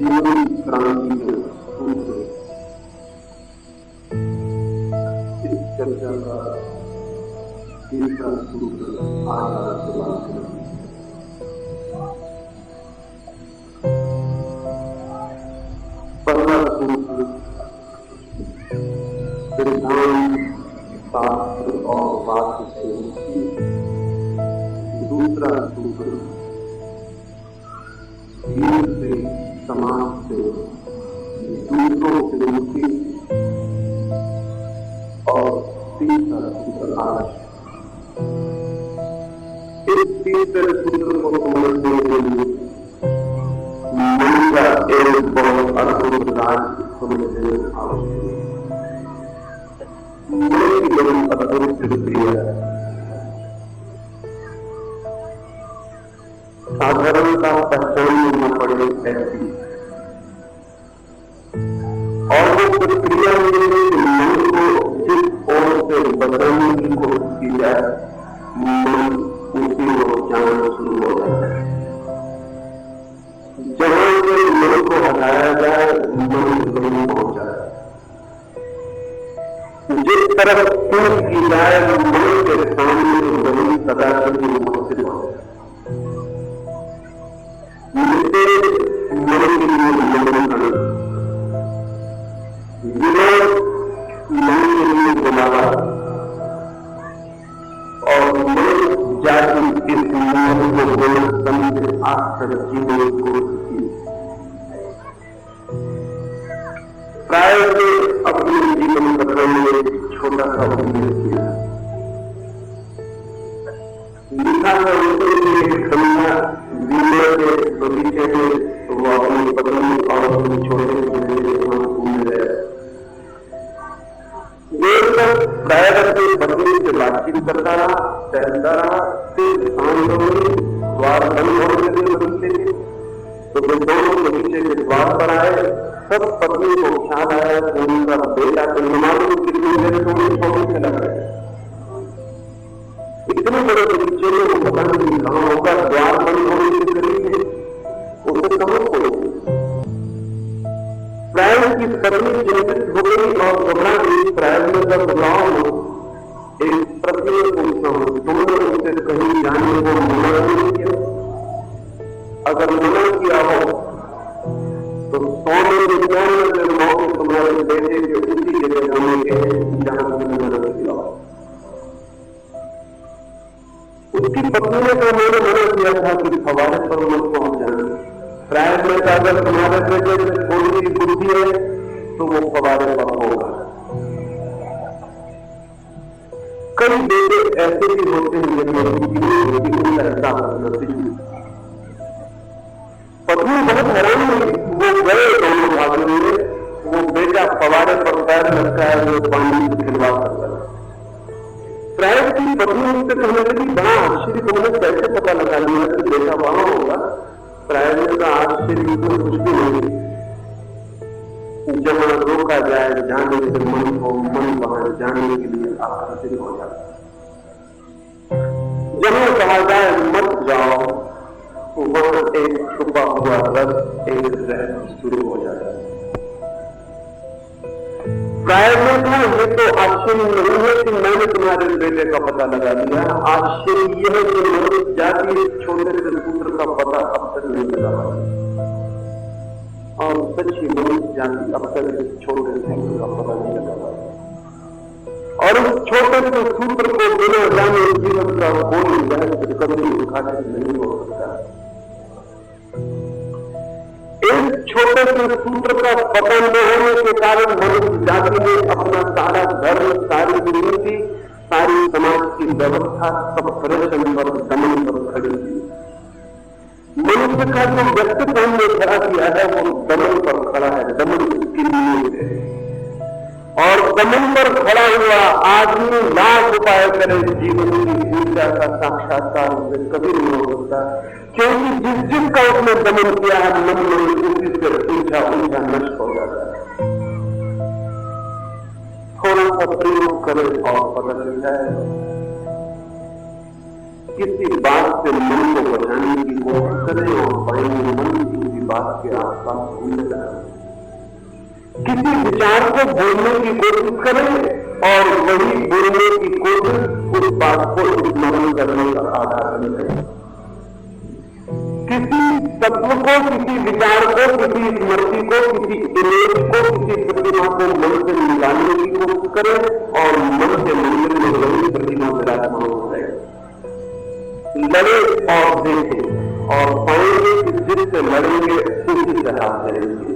जीवन क्रांति में सूत्र इस चर्चा का तीसरा सूत्र आज पहला सूत्र सिद्धांत शास्त्र और वाक्य से मुक्ति, दूसरा सूत्र जीवन से समाज से दूसरों से मुक्ति और तीसरा सूत्र आदर्श। इस तीसरे सूत्र को समझने के लिए मन का एक बहुत अद्भुत राज समझने आवश्यक है। मन की बड़ी अद्भुत प्रक्रिया है। साधारणता पहचान न पड़े ऐसी और वो प्रक्रिया में मन को जिस ओर से बदलने की कोशिश की जाए मन उसी को जानना शुरू हो जाता है। जहां से मन को हटाया जाए मन नहीं पहुंच जाए। जिस तरफ पुण्य की जाए मन के सामने वही सदा के लिए मुक्ति हो जाए। मन के लिए नमन करें, विरोध मन के लिए बुलावा और मन जाति इस मन को बोल समझ आकर जीवन को प्राय से अपने जीवन पत्र में छोटा सा उल्लेख किया। लिखा है उनके लिए संज्ञा विनय के बगीचे में वो अपनी पत्नी और अपने छोटे घूम रहे। देर तक प्राय से पत्नी से बातचीत करता रहा, टहलता रहा। फिर शाम होगी, द्वार बंद होने के बगीचे के तो वे दोनों बगीचे के द्वार पर आए। सब पत्नी को ख्याल आया कि उनका बेटा तो नमाज़ कितनी देर से उन्हें छोड़ने चला गया। इतने बड़े बगीचे में वो पता नहीं कहाँ होगा, द्वार बंद होने के करीब है, उसे समझ पड़ेगी। प्राय की पत्नी चिंतित हो गई और घबरा गई। प्राय में जब बुलाओ एक प्रश्न पूछता हूं, तुमने उनसे कहीं जाने को मना नहीं किया? अगर मना किया हो तो 100 में से मौके तुम्हारे बेटे के उसी जगह जाने के जहां तुमने मना किया। उसकी पत्नी ने तो मैंने मना किया था कि फवारे पर मत पहुंच जाना। प्राय में अगर तुम्हारे बेटे से थोड़ी सी बुद्धि है तो वो फवारे पर होगा। कई बेटे ऐसे भी होते हैं जिनमें ऐसा नसीब। पत्नी बहुत हैरान हुई। वो गए दोनों भागों में, वो बेटा फवारे पर पैर रखा है, वो पानी से खिलवा करता है। प्राय की पत्नी उससे कहने लगी, बड़ा आश्चर्य, तुमने कैसे पता लगा लिया कि बेटा वहां होगा? प्राय का आश्चर्य को कुछ भी नहीं। जहां रोका जाए जाने से मन को मन वहां जाने के लिए आकर्षित हो जाता है। जहां कहा जाए मत जाओ वहां एक छुपा हुआ रस, एक रहस्य शुरू हो जाता है। प्राय में था, ये तो आश्चर्य नहीं है कि मैंने तुम्हारे बेटे का पता लगा लिया। आश्चर्य यह है कि मनुष्य जाति इस छोटे से सूत्र का पता अब तक नहीं लगा पाया। और सच्ची मनुष्य जाति अब तक इस छोटे से सूत्र का पता नहीं लगा पाया। और इस छोटे से सूत्र को बिना जाने जीवन का कोई रहस्य कभी उद्घाटन नहीं हो सकता। इस छोटे से सूत्र का पता न होने के कारण मनुष्य जाति ने अपना सारा धर्म, सारी नीति, सारी समाज की व्यवस्था सब प्रदर्शन पर दमन पर खड़ी की। मनुष्य का जो व्यक्तित्व हमने खड़ा किया है वो दमन पर खड़ा है, दमन उसकी नींव है। और दमन पर खड़ा हुआ आदमी लाख उपाय करे, जीवन की ऊर्जा का साक्षात्कार उसे कभी नहीं हो सकता, क्योंकि जिसका उसने दमन किया है मन में उसी से ऊर्जा नष्ट हो जाता है। थोड़ा सा प्रयोग करे और पता चल जाए किसी बात से मन को बचाने की कोशिश करें और पाएंगे मन किसी बात के आसपास घूमने लगा। किसी विचार को बोलने की कोशिश करें और वही बोलने की कोशिश उस बात को स्मरण करने का आधार बने। किसी तत्व को, किसी विचार को, किसी स्मृति को, किसी इमेज को, किसी प्रतिमा को मन से निकालने की कोशिश करें और मन के मंदिर में वही प्रतिमा विराजमान हो जाए। लड़े और देखें और पाएंगे कि जिससे लड़ेंगे उसी तरह करेंगे,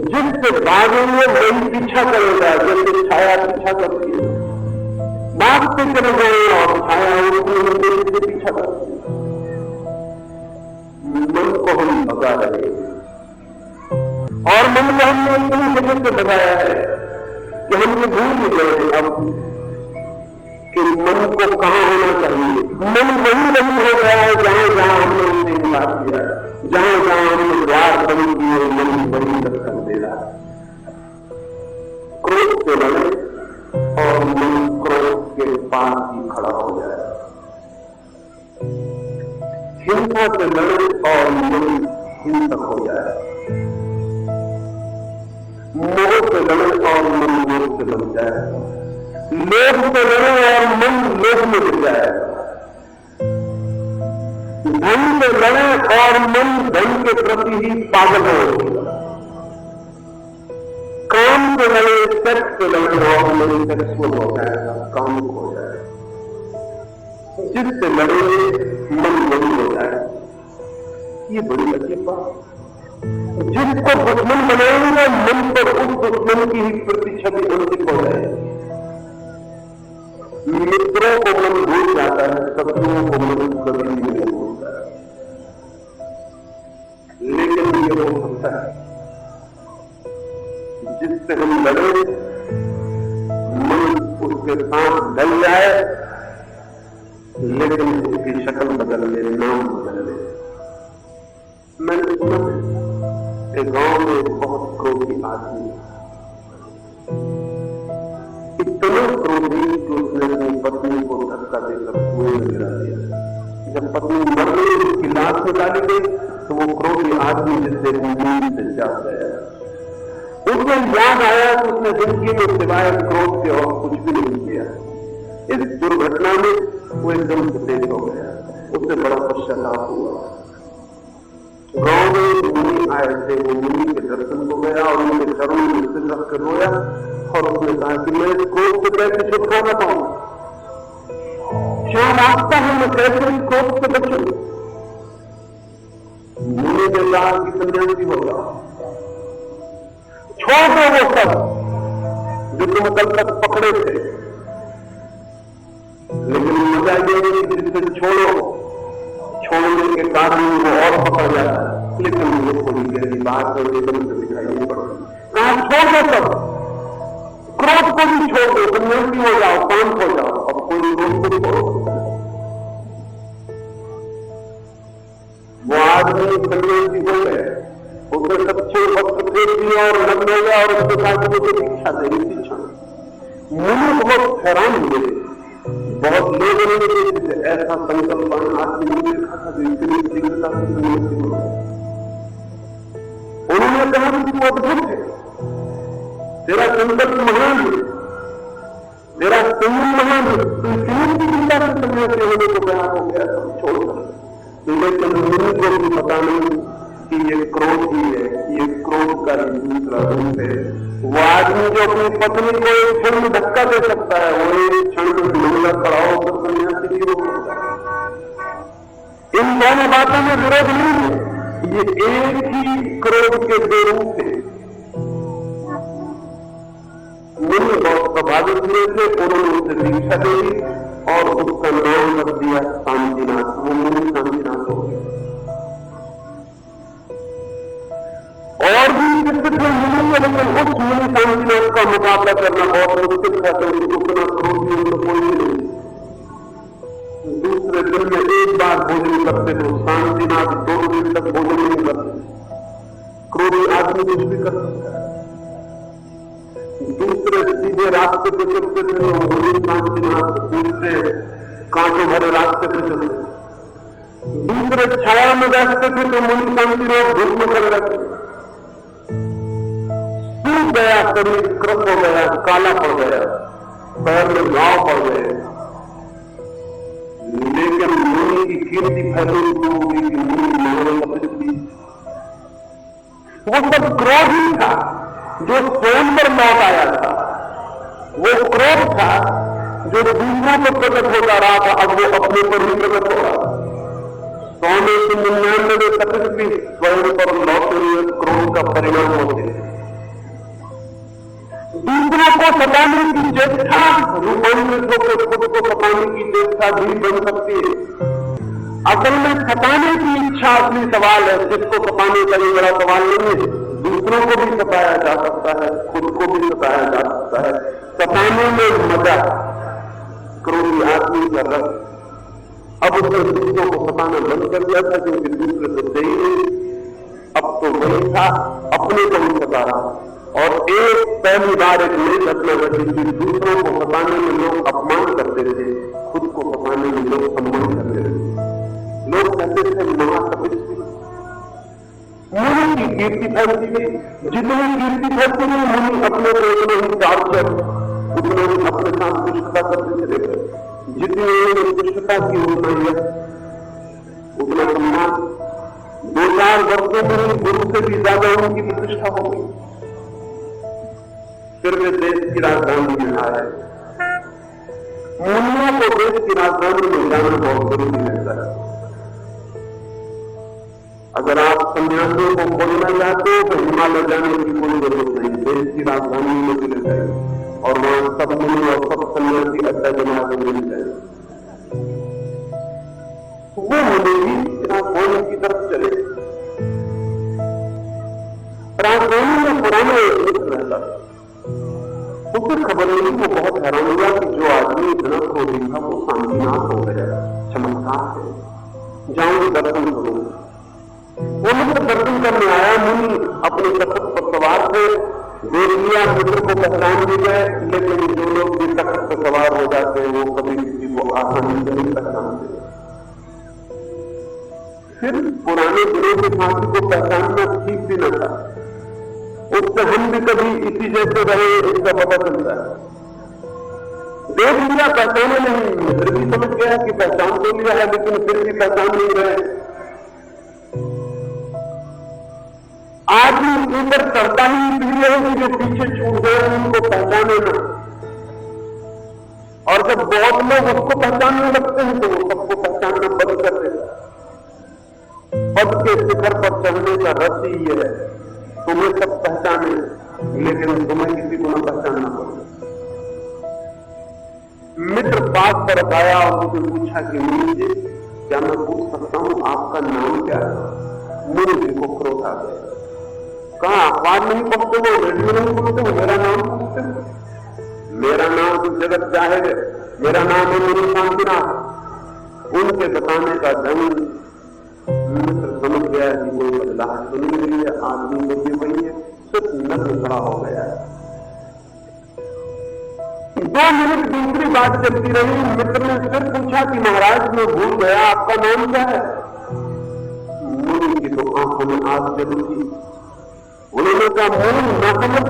जिससे भागेंगे वही पीछा करेगा, जैसे छाया पीछा करती है। भागते चले गए और छाया उनके पीछा करती है। मन को हम भगा रहे हैं और मन को हमने इतनी जगह से भगाया है कि हमने भूल गए अब कि मन को कहां होना चाहिए। मन वही नहीं हो गया है जहां जहां हमने उसे इनकार किया, जहां जहां हमने द्वार बंद किए, मन वही दस्तक दे रहा है। क्रोध से लड़े और मन क्रोध के पास ही खड़ा हो जाए। हिंसा से लड़े और मन हिंसक हो जाए। मोह से लड़े और मन मोह से बन जाए। लोभ से लड़े और मन लोभ में गिर जाए। धन से लड़े और मन धन के प्रति ही पागल हो। काम से लड़े, सेक्स से लड़े और मन सेक्सुअल हो जाएगा, काम हो जाएगा। जिससे लड़े मन वही हो जाए। ये बड़ी अजीब बात। जिसको दुश्मन बनाएंगे मन पर उस दुश्मन की ही प्रतिच्छवि अंकित हो जाए। मित्रों को मन भूल जाता है, शत्रुओं को मन कभी नहीं भूलता है। लेकिन ये हो सकता है जिससे हम लड़े मन उसके साथ डल जाए, लेकिन उसकी शक्ल बदल ले, नाम बदल ले। मैंने सुना एक गांव में एक बहुत क्रोधी आदमी, इतना क्रोधी कि उसने अपनी पत्नी को धक्का देकर कुएं में गिरा दिया। जब पत्नी मर गई, उसकी लाश निकाली गई तो वो क्रोधी आदमी जिससे नींद से जाग गया। उसने याद आया कि उसने जिंदगी में सिवाय क्रोध के और कुछ भी नहीं किया। इस दुर्घटना में वो एकदम सचेत हो गया। उससे बड़ा पश्चाताप हुआ। गांव में मुनि आए थे, वो मुनि के दर्शन को गया और उनके चरणों में सिर रख कर रोया और उसने कहा कि मैं इस क्रोध से कैसे छुटकारा पाऊं, क्या रास्ता है, मैं कैसे इस क्रोध से बचूं। मुनि ने कहा कि सन्यासी हो जाओ, छोड़ दो वो सब जो तुम कल तक पकड़े थे। लेकिन मजा ये जिससे छोड़ने के कारण वो और पकड़ जाता है। लेकिन मुझे थोड़ी गहरी बात और एकदम से दिखाई नहीं पड़ती। कहा छोड़ दो सब, क्रोध को भी छोड़ दो, सन्यासी हो जाओ, शांत हो जाओ, अब कोई क्रोध को छोड़ो। वो आदमी सन्यासी हो गए, उसने सबसे वक्त फेंक दिया और लग हो गया और उसके साथ मुझे दीक्षा देनी दीक्षा। मुझे बहुत हैरान हुए। बहुत लोगों ने ऐसा संकल्प आदमी ने देखा था जो इतनी शीघ्रता से सन्यासी हो गया। उन्होंने कहा कि तू अद्भुत है, तेरा संकल्प महान है, तेरा संयम महान है, तू इतनी शीघ्रता से सन्यासी होने को तैयार हो गया, सब छोड़कर। लेकिन मुनि को भी पता नहीं कि ये क्रोध ही है, ये क्रोध का दूसरा रूप है। वो आदमी जो अपनी पत्नी को एक क्षण में धक्का दे सकता है, वो एक क्षण में महिला खड़ा होकर सन्यासी भी हो सकता है। इन दोनों बातों में विरोध नहीं है, ये एक ही क्रोध के दो रूप है। मुनि बहुत प्रभावित हुए थे, उन्होंने उसे दीक्षा दे दी और उसका नाम रख दिया शांतिनाथ। वो मुनि शांतिनाथ हो गया। और भी मुनि है, लेकिन उस मुनि शांतिनाथ का मुकाबला करना बहुत मुश्किल था, क्योंकि उतना क्रोधी उनको कोई नहीं। दूसरे दिन में एक बार भोजन करते तो शांतिनाथ 2 दिन तक भोजन नहीं करते। क्रोधी आदमी कुछ भी कर सकता है। दूसरे सीधे रास्ते पे चलते थे, मुनि शांतिनाथ पूछते कांटों भरे रास्ते पे चलते, दूसरे छाया में बैठते थे तो मुनि शांति लोग धूप में कर रहे, सूख गया शरीर, कृप हो गया, काला पड़ गया, पैर में घाव पड़ गए, लेकिन मुनि की कीर्ति फैली होगी कि मुनि महान थी। वो सब क्रोध ही था जो स्वयं पर लौट आया था, वो क्रोध था जो दूसरों पर प्रकट होता रहा था, अब वो अपने पर ही प्रकट हो रहा था। 100 में से 99 तक भी स्वयं पर लौटे हुए क्रोध का परिणाम होते हैं। दूसरों को सताने की चेष्टा रूपांतरित होकर खुद को सताने की चेष्टा भी बन सकती है। असल में सताने की इच्छा असली सवाल है, जिसको सताने का ये बड़ा सवाल नहीं है। दूसरों को भी सताया जा सकता है, खुद को भी सताया जा सकता है। सताने में मजा, क्रोधी आदमी का रस। अब उसने दूसरों को सताना बंद कर दिया था, क्योंकि दूसरे तो सही नहीं, अब तो वही था, अपने को भी सता रहा। और एक पहली बार एक नई घटना घटी थी, दूसरों को सताने में लोग अपमान करते थे, खुद को सताने में लोग सम्मान करते थे। लोग कहते थे महातपस्वी, मुनि की कीर्ति फैलती गई। जितनी कीर्ति फैलती गई, मुनि अपने को उतने ही टार्चर, उतने ही अपने साथ दुष्टता करते चले गए। जितनी दुष्टता की उतना सम्मान। 2-4 वर्षों में गुरु से भी ज्यादा उनकी प्रतिष्ठा हो गई। फिर वे देश की राजधानी में आए। मुनियों को देश की राजधानी में जाना बहुत जरूरी रहता है। अगर आप सन्यासियों को खोजना चाहते हो तो हिमालय जाने की कोई जरूरत नहीं, देश की राजधानी में चले जाए और वहां सब मुनि और सब सन्यासी अड्डा जमा कर मिल जाए। वो मुनि भी राजधानी की तरफ चले। राजधानी में पुराना एक मित्र रहता था, उसे खबर नहीं। वो बहुत हैरान हुआ कि जो आदमी इतना क्रोधी था वो शांतिनाथ हो गया। चमत्कार है, जाऊंगी दर्शन करूंगा। वो मित्र दर्शन करने आया। मुनि अपने तख्त पर सवार थे, देख लिया, मित्र को पहचान भी गए। लेकिन जो लोग भी तख्त पर सवार हो जाते हैं वो कभी किसी को आसानी से नहीं पहचानते। फिर पुराने दिनों के साथी को पहचानना ठीक भी न था। उससे हम भी कभी इसी जैसे रहे, इसका पता चलता है। देख लिया, पहचाने नहीं। मित्र भी समझ गया कि पहचान तो लिया है, लेकिन फिर भी पहचान नहीं रहे। आदमी ऊपर चढ़ता ही इसलिए है कि जो पीछे छूट गए उनको पहचाने ना। और जब बहुत लोग उसको पहचानने लगते हैं तो वो सबको पहचानना बंद कर देता है। पद के शिखर पर चढ़ने का रस ही ये है, तुम्हें सब पहचाने लेकिन तुम्हें किसी को न पहचानना पड़े। मित्र पास पर आया और मुझे पूछा कि मुनि जी, क्या मैं पूछ सकता हूं आपका नाम क्या है? मुनि जी को क्रोध आ गया। कहा अखबार नहीं पढ़ते हो, रेडियो नहीं सुनते हो, मेरा नाम पूछते हो? मेरा नाम तो जगत जाहिर है, मेरा नाम है मुनि शांतिनाथ। उनके बताने का ढंग मित्र समझ गया कि कोई बदलाव सुनी रही है, आदमी में भी वही है, सिर्फ नग्न खड़ा हो गया है। 2 मिनट दूसरी बात चलती रही। मित्र ने फिर पूछा कि महाराज मैं भूल गया, आपका नाम क्या है? मुनि की तो आंखों में आग जल थी। उन्होंने कहा मुनि ना समझ,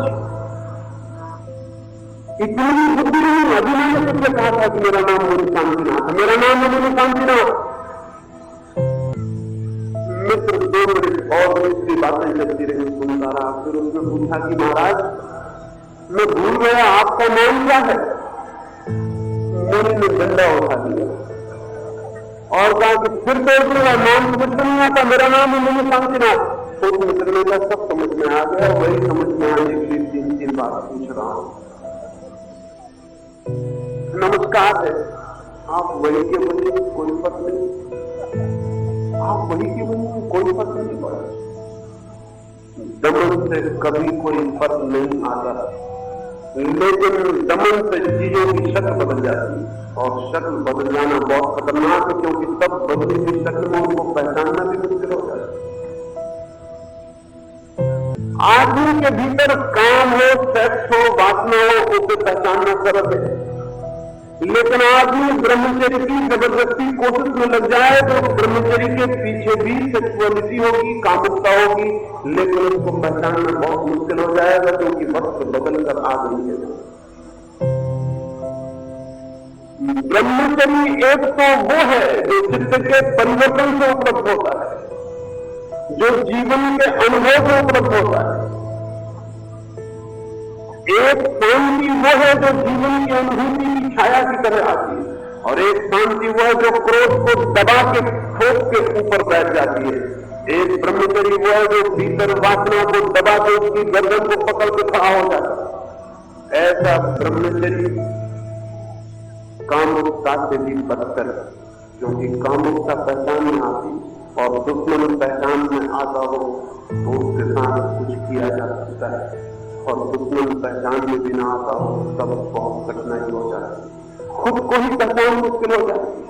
इतनी बुद्धि नहीं। अभी मैंने तुमसे कहा था कि मेरा नाम मुनि शांतिनाथ, मेरा नाम है मुनि शांतिनाथ। मित्र 2 मिनट और दूसरी बातें चलती रही, सुनता रहा। फिर उसने पूछा कि महाराज मैं भूल गया, आपका नाम क्या है? मुनि ने डंडा उठा दिया और कहा कि फिर बोल दूंगा, नाम कुछ नहीं आता, मेरा नाम है मुनि शांतिनाथ। तो मित्र ने कहा सब समझ में आ गया, वही समझ में आने के लिए 3 बात पूछ रहा हूं। नमस्कार है, आप वही के वही, कोई फर्क नहीं। आप वही के वही, कोई फर्क नहीं पड़ा। दमन से कभी कोई फर्क नहीं आता, लेकिन दमन से चीजों की शक्ल बदल जाती है। और शक्ल बदल जाना बहुत खतरनाक है, क्योंकि सब बदली हुई शक्ल में उनको पहचानना भी मुश्किल हो जाता है। आदमी के भीतर काम हो, सेक्स हो, वासना हो, उसे पहचानना सरल है। लेकिन आदमी ब्रह्मचर्य की जबरदस्ती कोशिश में लग जाए तो ब्रह्मचर्य के पीछे भी सेक्सुअलिटी होगी, कामुकता होगी, लेकिन उसको पहचानना बहुत मुश्किल हो जाएगा क्योंकि वक्त बदल कर आ गई है। ब्रह्मचर्य एक तो वो है जो चित्त के परिवर्तन से उपलब्ध होता है, जो जीवन के अनुभव से उपलब्ध होता है। एक शांति वो है जो जीवन की अनुभूति की छाया की तरह आती है, और एक शांति वो है जो क्रोध को दबा के ठोक के ऊपर बैठ जाती है। एक ब्रह्मचर्य वो है जो भीतर वासना को दबा के उसकी गर्दन को पकड़ के खड़ा हो जाता है। ऐसा ब्रह्मचर्य कामुकता से भी बदतर है, क्योंकि कामुकता पहचान में आती और दुश्मन पहचान में आता हो तो उसके साथ कुछ किया जा सकता है, और दुश्मन पहचान में भी ना आता हो तब बहुत कठिनाई हो जाती है, खुद को ही पहचान मुश्किल हो जाती है।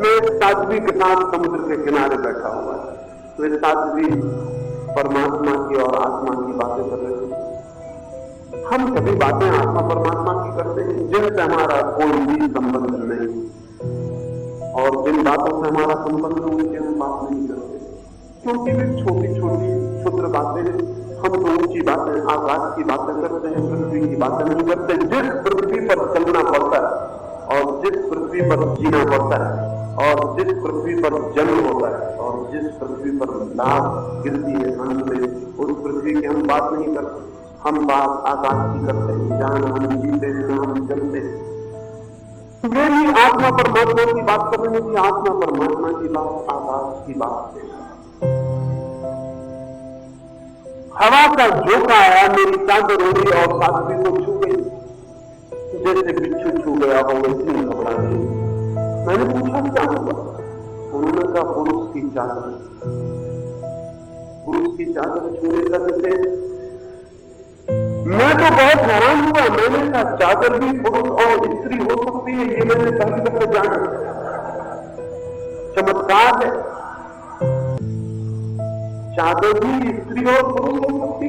मैं साध्वी के साथ समुद्र के किनारे बैठा हुआ है, वे साध्वी परमात्मा की और आत्मा की बातें कर रहे थे। हम सभी बातें आत्मा परमात्मा की करते हैं जिनसे हमारा कोई भी संबंध नहीं, और जिन बातों से हमारा संबंध है उनसे हम बात नहीं करते, क्योंकि वे छोटी छोटी क्षुद्र बातें हैं। हम तो ऊंची बातें, आकाश की बातें करते हैं, पृथ्वी की बातें नहीं करते। जिस पृथ्वी पर चलना पड़ता है और जिस पृथ्वी पर जीना पड़ता है और जिस पृथ्वी पर जन्म होता है और जिस पृथ्वी पर लाभ गिरती है अंत में, उस पृथ्वी की हम बात नहीं करते। हम बात आकाश की करते हैं, जहां हम जीते हैं, हम चलते हैं। वे भी आत्मा परमात्मा की बात कर रहे हैं, आत्मा परमात्मा की बात आकाश की बात है। हवा का झोंका आया, मेरी चादर उड़ी और साध्वी को छू गई, जैसे बिच्छू छू गया हो वैसे घबरा गई। मैंने पूछा क्या हुआ? उन्होंने कहा पुरुष की चादर। पुरुष की चादर छूने का कैसे? मैं तो बहुत हैरान हुआ। मैंने कहा चादर भी पुरुष और स्त्री हो सकती है, ये मैंने पहली दफा जाना। चमत्कार है, चादर भी स्त्री और पुरुष हो सकती,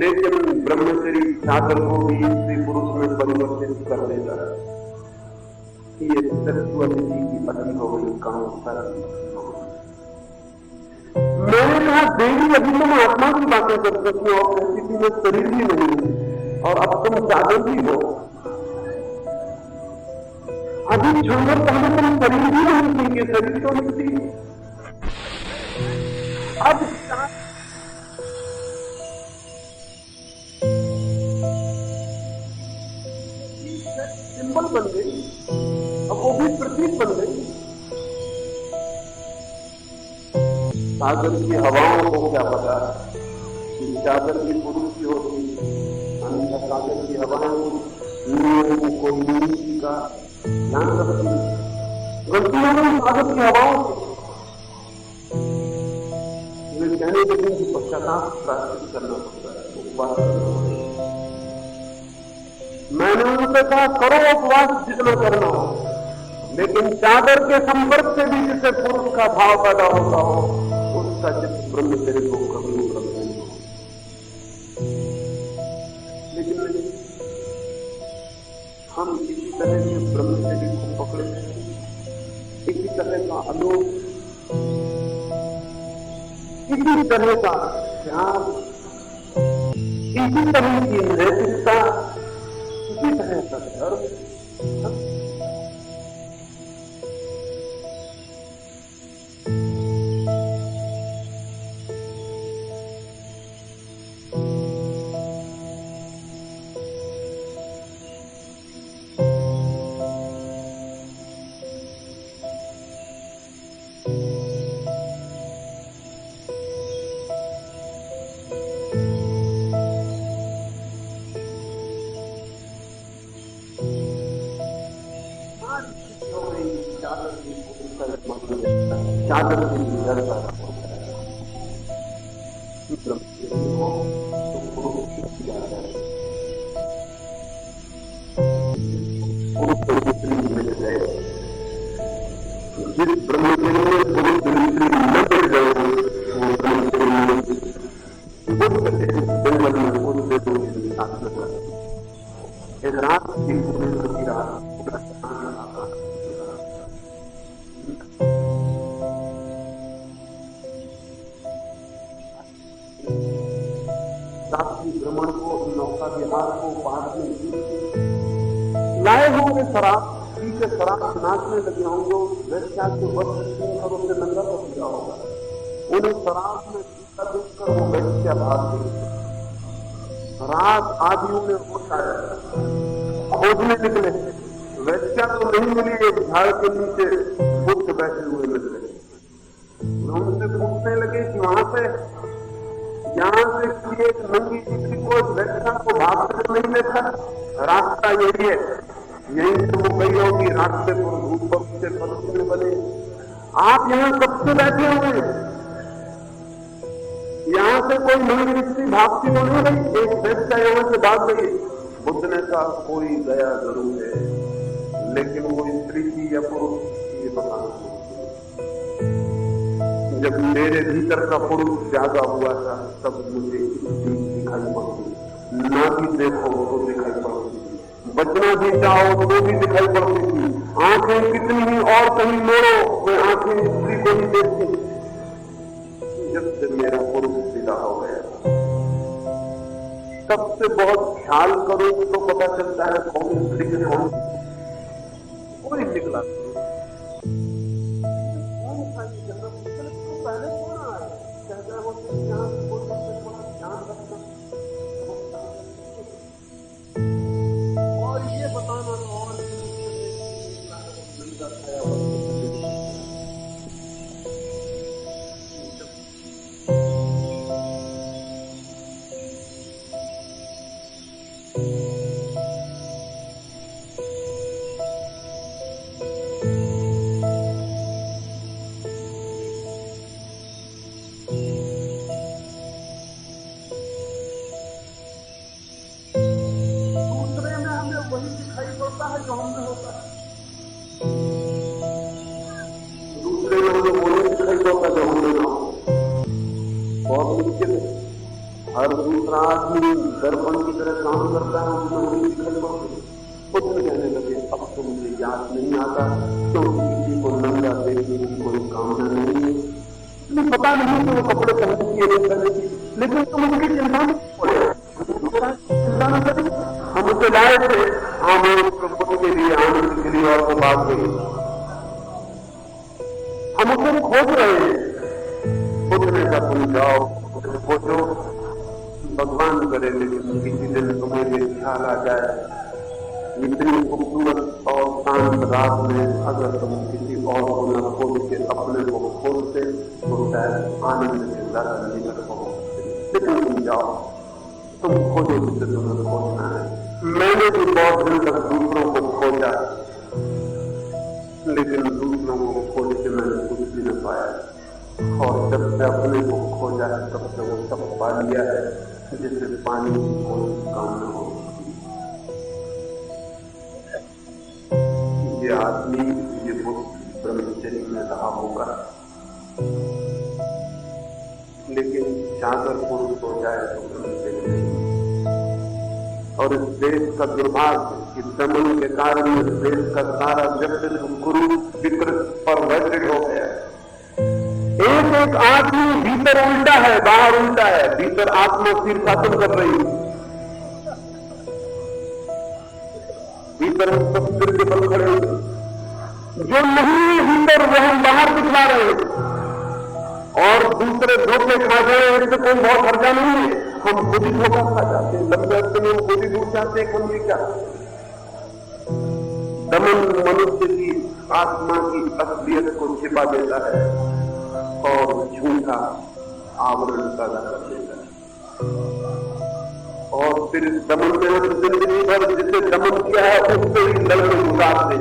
लेकिन ब्रह्मचर्य चादर को भी स्त्री पुरुष में परिवर्तित कर देता है। ये सेक्सुअलिटी की अति हो गई, कामुकता की। मैंने कहा देवी अभी तुम आत्मा की बातें करते थी और कहती थी मैं शरीर भी नहीं, और अब तुम चादर भी हो। अभी क्षण पहले तुम शरीर भी नहीं थी, कि शरीर तो नहीं थी। अब सिंबल बन गई, अब वो भी प्रतीक बन गई। चादर की हवाओं को क्या पता कि चादर की पुरुष की होती, अन्य चादर की हवाओं को नीति का ध्यान रखती, गलतियों में चादर की हवाओं से कहने के दिन की पश्चाताप प्राप्त करना पड़ता है, उपवास करना पड़ता है। मैंने उनसे कहा करो उपवास जितना करना हो, लेकिन चादर के संपर्क से भी जिसे पुरुष का भाव पैदा होता हो उसका चित्त ब्रह्मचर्य को कभी उपलब्ध नहीं हो। लेकिन हम इसी तरह के ब्रह्मचर्य को पकड़े हैं, इसी तरह का आलोक, इसी तरह का ध्यान, इसी तरह की नैतिकता, इसी तरह का धर्म। चादर की निडरता मिल गए, जिस ब्रह्मचर्य में पुरुष स्त्री न मिल गए वो ब्रह्मचर्य में जंगल में एक रात की पूर्णिमा की रात साक्षी भ्रमण को, नौका विहार को, पार में लाए होंगे शराब पी के, शराब नाचने लगे होंगे, वैश्या के वस्त्र छीनकर उसे नंगा कर दिया होगा। उन्हें शराब में पीता देखकर वो वैश्या भाग गई। रात आदि उन्हें होश आया, खोजने निकले, वैश्या तो नहीं मिली। एक झाड़ के नीचे बुद्ध बैठे हुए मिल गए। उनसे पूछने लगे कि वहां से, यहां से एक नंगी किसी को, वैश्या को भागते नहीं देखा, रास्ता यही है, यही से वो गई होगी, रास्ते पर धूप पर से पत्थर बने। आप यहां कब से बैठे हुए हैं? यहां से कोई नंगी स्त्री भागती तो नहीं रही, एक वैश्या यहां से भाग गई। बुद्ध ने कहा कोई गया जरूर है, लेकिन वो स्त्री थी या पुरुष ये बताना। जब मेरे भीतर का पुरुष ज्यादा हुआ था तब मुझे दिखाई पड़ती, ना भी देखो तो दिखाई पड़ती, बचना भी चाहो तो भी दिखाई पड़ती थी। आंखें कितनी ही और कहीं मोड़ो, मैं आंखें स्त्री को ही देखती। जब से मेरा पुरुष विदा हो गया, तब से बहुत ख्याल करो तो पता चलता है कौन स्त्री के कौन कोई निकला। पहले कौन आया कहता है वो ध्यान रखना और ये बताना और हर दूसरा आदमी दर्पण की तरह काम करता है, उसमें वही दिखाई पड़ती। खुद में कहने लगे अब तो मुझे याद नहीं आता, क्योंकि किसी को नंगा देखने की कोई कामना नहीं है। पता नहीं कि वो कपड़े पहनने की करने की, लेकिन तुम उनकी चिंता नहीं पड़े, चिंता न करें। हम उसे लाए थे आनंद के लिए, आनंद के लिए, और वो बात गई। हम उसे खोज रहे हैं। खुद ने कहा तुम जाओ खोजो, भगवान करे लेकिन किसी दिन तुम्हें भी ख्याल आ जाए, इतनी खूबसूरत और शांत रात में अगर तुम किसी और को न खोज के अपने को खोजते तो शायद आनंद के ज्यादा निकट हो। लेकिन तुम जाओ, तुम खोजो जिसे तुम्हें खोजना है। मैंने भी बहुत दिन तक दूसरों को खोजा, लेकिन दूसरों को खोज के मैंने कुछ भी न पाया, और जब से अपने को खोजा है तब से वो सब पा लिया है जिससे पानी की कोई काम न हो। ये आदमी ये ब्रह्मचर्य में रहा होगा, लेकिन चादर पुरुष हो जाए तो ब्रह्मचर्य नहीं। और इस देश का दुर्भाग्य कि दमन के कारण इस देश का सारा व्यक्तित्व गुरु विकृत परवर्तित हो गया है। एक एक आदमी भीतर उल्टा है, बाहर उल्टा है। भीतर आत्मा शीर्षासन कर रही है, भीतर हम सब सिर के बल खड़े हैं। जो नहीं है भीतर वो हम बाहर दिखला रहे हैं, और दूसरे धोखे खा जाए इससे कोई बहुत खर्चा नहीं है। हम खुद ही धोखा खा जाते हैं, लंबे अर्थ में हम खुद ही भूल जाते हैं हम ये क्या। दमन मनुष्य की आत्मा की असलियत को छिपा देता है और झूठा आवरण पैदा कर देता है। और फिर दमन में हम जिंदगी भर जिसे दमन किया है उससे ही लड़के गुजारते।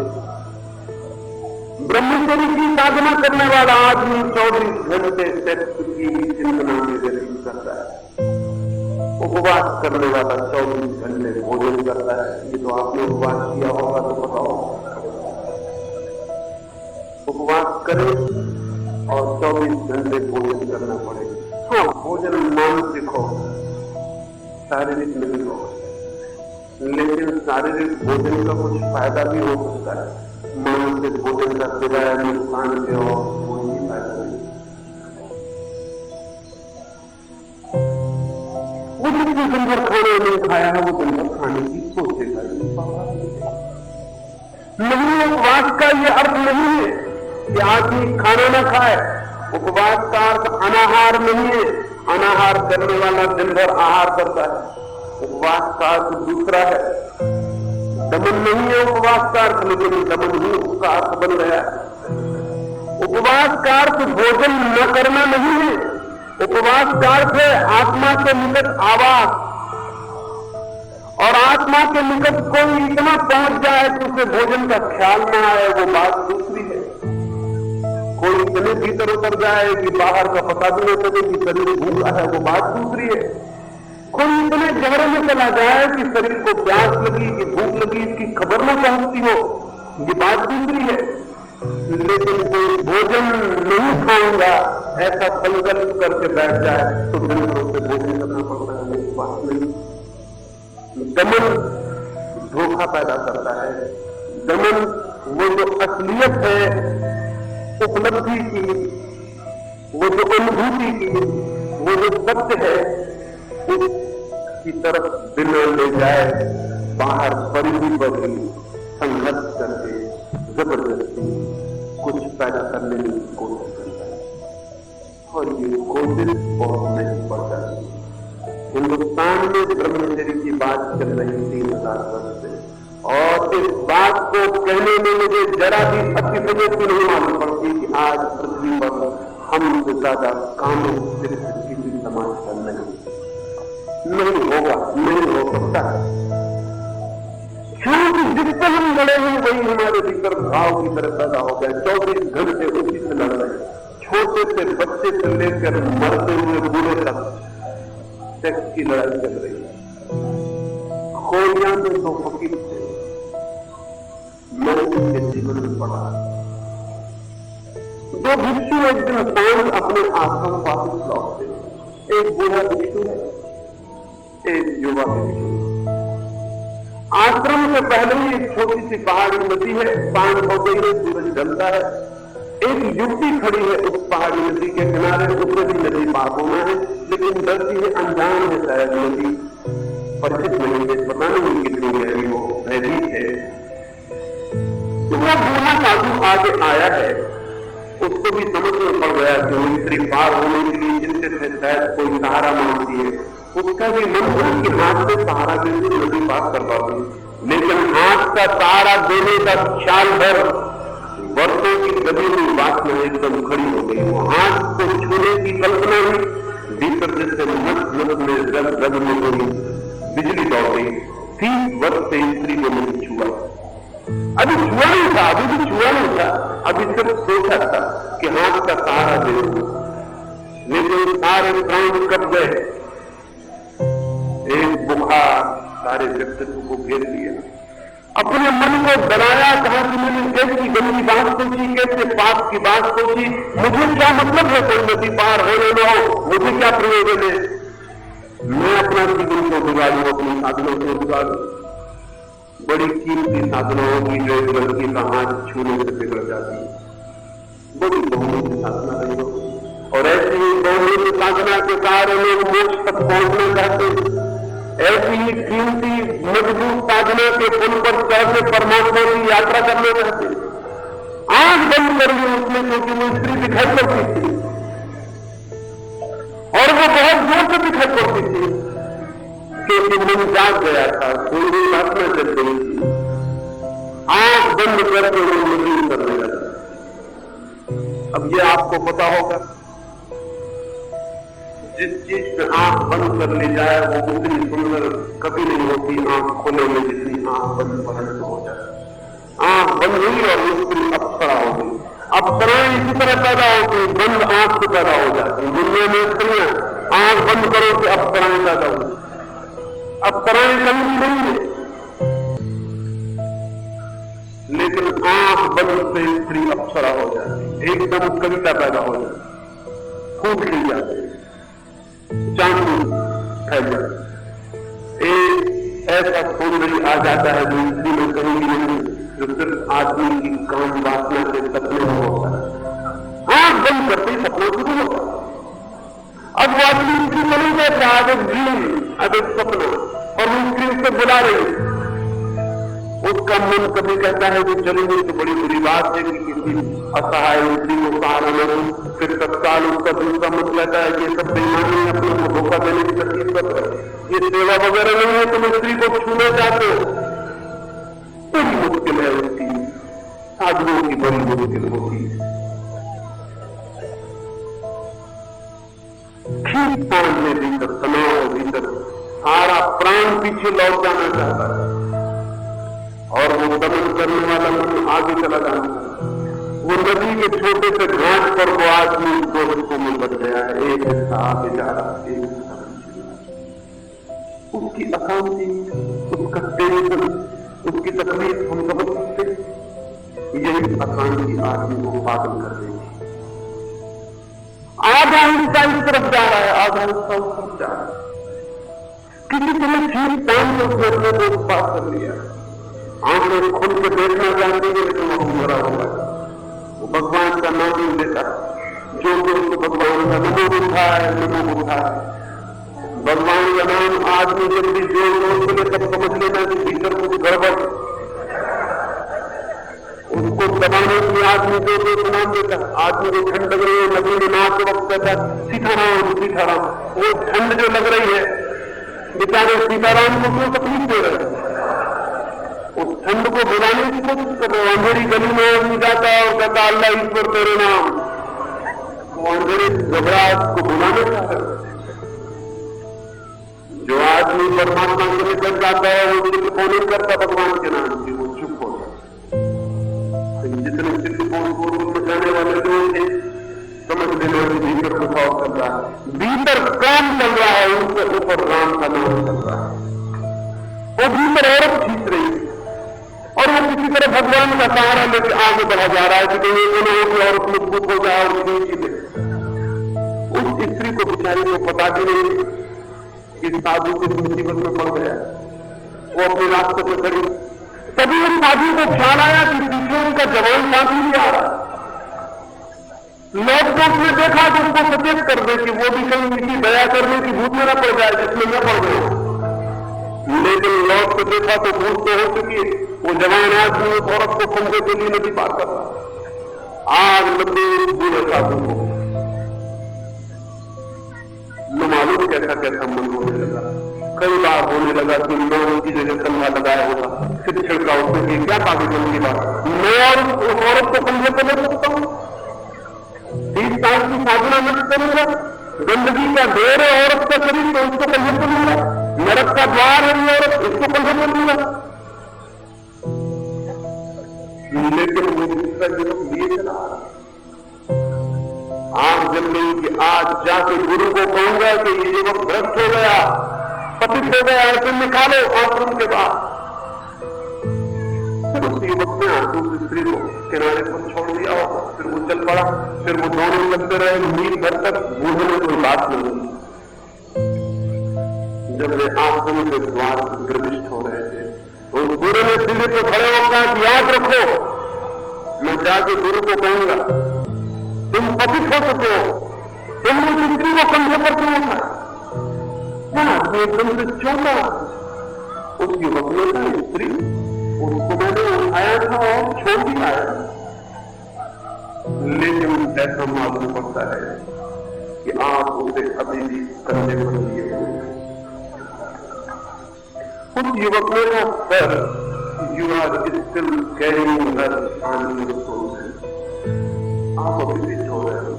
ब्रह्मचर्य की साधना करने वाला आदमी 24 घंटे सेक्स की चिंतना में व्यतीत करता है। उपवास करने वाला 24 घंटे भोजन करता है। ये तो आपने उपवास किया होगा तो बताओ। उपवास करें और 24 घंटे भोजन करना पड़ेगा। हाँ, भोजन मानसिक हो, शारीरिक नहीं हो। लेकिन शारीरिक भोजन का कुछ फायदा भी हो सकता है। मानसिक भोजन का सिवाय नुकसान के और कोई फायदा नहीं। वो जिसने दिन भर खाना नहीं खाया है वो दिन भर खाने की सोचेगा नहीं। उपवास का ये अर्थ नहीं है कि आदमी खाना ना खाए। उपवास का अर्थ अनाहार नहीं है। अनाहार करने वाला दिन भर आहार करता है। उपवास का अर्थ दूसरा है। दमन नहीं है उपवास का अर्थ, लेकिन दमन ही उसका अर्थ बन गया है। उपवास का अर्थ भोजन न करना नहीं है। उपवास का अर्थ है आत्मा के निकट आवास, और आत्मा के निकट कोई इतना पहुंच जाए कि उसे भोजन का ख्याल न आए, वो बात दूसरी है। कोई इतने भीतर उतर जाए कि बाहर का पता भी नहीं चले कि शरीर भूखा है, वो बात दूसरी है। कोई इतने गहरे में चला जाए कि शरीर को प्यास लगी कि भूख लगी इसकी खबर न पहुंचती हो, ये बात दूसरी है। लेकिन कोई भोजन नहीं खाऊंगा ऐसा संकल्प करके बैठ जाए तो दिन भर से भोजन करना पड़ता है, बात नहीं। दमन धोखा पैदा करता है। दमन वो जो असलियत है उपलब्धि की, वो जो अनुभूति की, वो जो सत्य है उसकी तरफ बिना ले जाए बाहर परिधि पर ही संघर्ष करके जबरदस्ती कुछ पैदा करने की कोशिश करता है, और ये कोशिश बहुत नहीं पड़ जाती। हिंदुस्तान में ब्रह्मचर्य की बात चल रही 3000 वर्ष से, और इस बात को कहने में मुझे जरा भी अतिशयोक्ति नहीं मालूम पड़ती कि आज पृथ्वी पर हमसे ज्यादा कानून सिर्फ किसी समाज का नहीं होगा, नहीं हो सकता है। क्योंकि जिससे हम लड़े हैं वही हमारे भीतर भाव की तरह पैदा हो गए। 24 घंटे उसी से लड़ रहे हैं। छोटे से बच्चे से लेकर मरते हुए बूढ़े तक सेक्स की लड़ाई चल रही है। खोलियां में तो फकीर थे, मैंने उनके जीवन में पढ़ा। दो भिक्षु एक दिन सांझ अपने आश्रम वापस लौटते। एक बूढ़ा भिक्षु है, एक युवा भिक्षु। आश्रम से पहले ही एक छोटी सी पहाड़ी नदी है, सांझ हो गई है, सूरज ढलता है। एक युवती खड़ी है उस पहाड़ी नदी के किनारे, उसे भी नदी पार होना है, लेकिन डरती है, अनजान है, शायद नदी परिचित नहीं है, पता नहीं कितनी गहरी हो, भयभीत है। तो वह बूढ़ा साधु आगे आया है, उसको भी समझ में पड़ गया कि नदी पार होने के लिए जिनसे शायद कोई सहारा मांगती है। उसका भी मन था कि हाथ से सहारा देकर नदी पार करवा दूं, लेकिन हाथ का सहारा देने का ख्याल भर वर्षों की कभी हुई बात में एकदम खड़ी हो गई। वो हाथ को छूने की कल्पना हुई, भीतर जैसे नस में रग में कोई बिजली दौड़ गई। 30 वर्ष से स्त्री को नहीं छुआ, अभी छुआ नहीं था, अभी भी छुआ नहीं था, अभी सिर्फ सोचा था कि हाथ का सहारा दे दूं, लेकिन सारे प्राण कब गए। एक बुखार सारे व्यक्तित्व को घेर लिया। अपने मन को डराया, कहा कि मैंने कैसी गंदी बात सोची, कैसे पाप की बात सोची, मुझे क्या मतलब है कोई नदी पार होने न हो, मुझे क्या प्रयोजन है, मैं अपना जीवन को बिगाड़ू, अपनी साधनों को बिगाड़ू। बड़ी कीमती साधना होगी जो एक लड़की का हाथ छूने से बिगड़ जाती है, बड़ी बहुमूल्य साधना रही हो, और ऐसी ही बहुमूल्य साधना के कारण लोग मोक्ष तक पहुंचना चाहते हैं। ऐसी ही कीमती मजबूत साधना के पुल पर चढ़ परमात्मा की यात्रा करना चाहते हैं। आंख बंद कर ली उसने, क्योंकि वो स्त्री दिखाई पड़ती थी और वो बहुत जोर से दिखाई पड़ती थी, क्योंकि मन जाग गया था, कोई प्रार्थना चल गई थी। आंख बंद करके वो मजबूत करने लगा। अब ये आपको पता होगा, जिस चीज में आंख बंद कर ली जाए वो उतनी सुंदर कभी नहीं होती आंख खोले में जितनी आंख बंद पढ़ने हो जाए। आंख बंद हुई और उसकी अप्सरा हो गई। अप्सराएं इसी तरह पैदा होती, बंद आंख से पैदा हो जाती। दुनिया में स्त्रियां आंख बंद करो कि अप्सराएं पैदा होती। अप्सराएं कहीं नहीं है, लेकिन आंख बंद से स्त्री अप्सरा हो जाती, एकदम कविता पैदा हो जाती, फूल खिल जाते, चांदी फैल जाती। एक ऐसा सौंदर्य आ जाता है जो स्त्री में कहीं नहीं, जो सिर्फ आदमी की काम वासना के सपने में होता है। आंख बंद करते ही सपना शुरू होता है। अब वो आदमी स्त्री में नहीं बैठा, अब एक ड्रीम, अब एक सपना, और वो स्त्री उससे बुला रही। उसका मन कभी कहता है कि चलेंगे तो बड़ी बुरी बात है कि किसी असहाय स्त्री को सहारा न दूं, फिर तत्काल उसका दूसरा मन कहता है कि ये सब बेईमानी है, अपने को धोखा देने की तरकीब कर रहे हैं, ये सेवा वगैरह नहीं है, तुम स्त्री को छूना चाहते हो। बड़ी मुश्किल है उसकी, साधुओं की बड़ी मुश्किल होती है। खींच तान में भीतर, तनाव भीतर, सारा प्राण पीछे लौट जाना चाहता है, और वो दमन करने वाला मन आगे चला जाना। वो नदी के छोटे से घाट पर वो आदमी दो हिस्सों में बच गया है, एक हिस्सा आगे जा रहा, एक हिस्सा उसकी अशांति, उसका टेंशन, उसकी तकलीफ हम समझ सकते। यही अशांति आदमी को पागल कर देगी। आधा हिस्सा इस तरफ जा रहा है, आधा हिस्सा उस तरफ जा रहा है। किसी तरह ठीक टाइम से उसने अपने को पास कर लिया। आंखें खुल के देखना चाहती है, लेकिन वो मरा हुआ है। वो भगवान का नाम नहीं लेता, जो उसको भगवान का नमो उठा है, नमो उठा है। भगवान का नाम आदमी जब भी जोर बोले तब समझ लेना कि भीतर कुछ गड़बड़। उसको दबाने के लिए आदमी जो नाम देता, आदमी को ठंड लग रही है, नदी में नाच वक्त कहता सीताराम सीताराम। वो ठंड जो लग रही है, बेचारे सीताराम को क्यों तकलीफ दे रहे हैं? उस ठंड को बुलाने की कोशिश कर रहे। अंधेरी गली में आदमी जाता है और कहता अल्लाह ईश्वर तेरे नाम। वो अंधेरे घबराहट को बुलाने का है। जो आदमी परमात्मा के निकल जाता है वो चित्रपोन नहीं करता भगवान के नाम की, वो चुप हो जाता। जितने चित्रपोन को जाने वाले लोग थे, समझ लेना कि भीतर प्रभाव चल रहा है, भीतर काम चल रहा है, उनके ऊपर राम का नाम चल रहा है। वो भीतर औरत खींच रही है और वो किसी तरह भगवान का सहारा लेकर आगे बढ़ा जा रहा है कि कहीं ये न हो कि औरत मजबूत हो जाए और खींच दे। उस स्त्री को बेचारी को पता भी नहीं कि साधु किस मुसीबत में पड़ गया। वो अपने रास्ते पर खड़ी, तभी उस साधु को ख्याल आया कि पीछे उनका जवान साथी भी आ रहा। लोग तो उसने देखा तो उसको सचेत कर दे कि वो भी कहीं किसी दया करने की भूत में न पड़ जाए जिसमें न पड़ गए। लेकिन लौट को देखा तो भूत तो हो चुकी है। वो जवान आदमी उस औरत को खंभे के लिए नदी पार कर रहा। आग लगे बूढ़े साधु को न मालूम कैसा कैसा मन होने लगा। कई बार होने लगा कि मैं उनकी जगह कंधा लगाया होगा, फिर छिड़का उससे क्या पागल की बात, मैं और उस औरत को कंधे पर ले सकता हूं। 30 साल की साधना में करूंगा, गंदगी का ढेर है औरत का शरीर, तो उसको कंधे पर लूंगा। नरक का द्वार है औरत, इसको कंधे पर लूंगा। लेकिन वो दूसरा युवक लिए चला आग जल गई कि आज जाके गुरु को कहूंगा कि ये युवक भ्रष्ट हो गया, पतित हो गया, ऐसे निकालो आश्रम के बाद। फिर उस युवक ने दूसरी स्त्री को किनारे पर छोड़ दिया और फिर वो चल पड़ा। फिर वो दोनों लगते रहे मील भर तक, बूढ़े में कोई बात नहीं हुई। जब वे आश्रम के द्वार प्रविष्ट हो रहे थे तो उस गुरु ने सीधे को खड़े होकर कि याद रखो, मैं जाके गुरु को कहूंगा तुम पतित हो चुके हो, तुमने स्त्री को कंधे पर क्यों उठाया? एकदम से चौंका। उस युवक ने कहा स्त्री, उसको मैंने उठाया था और छोड़ दिया है। लेकिन ऐसा मालूम पड़ता है कि आप उसे अभी भी कंधे पर लिए हुए। उस युवक ने कहा sir, you are still carrying her on your shoulder. आप अभी भी छोड़ रहे हो।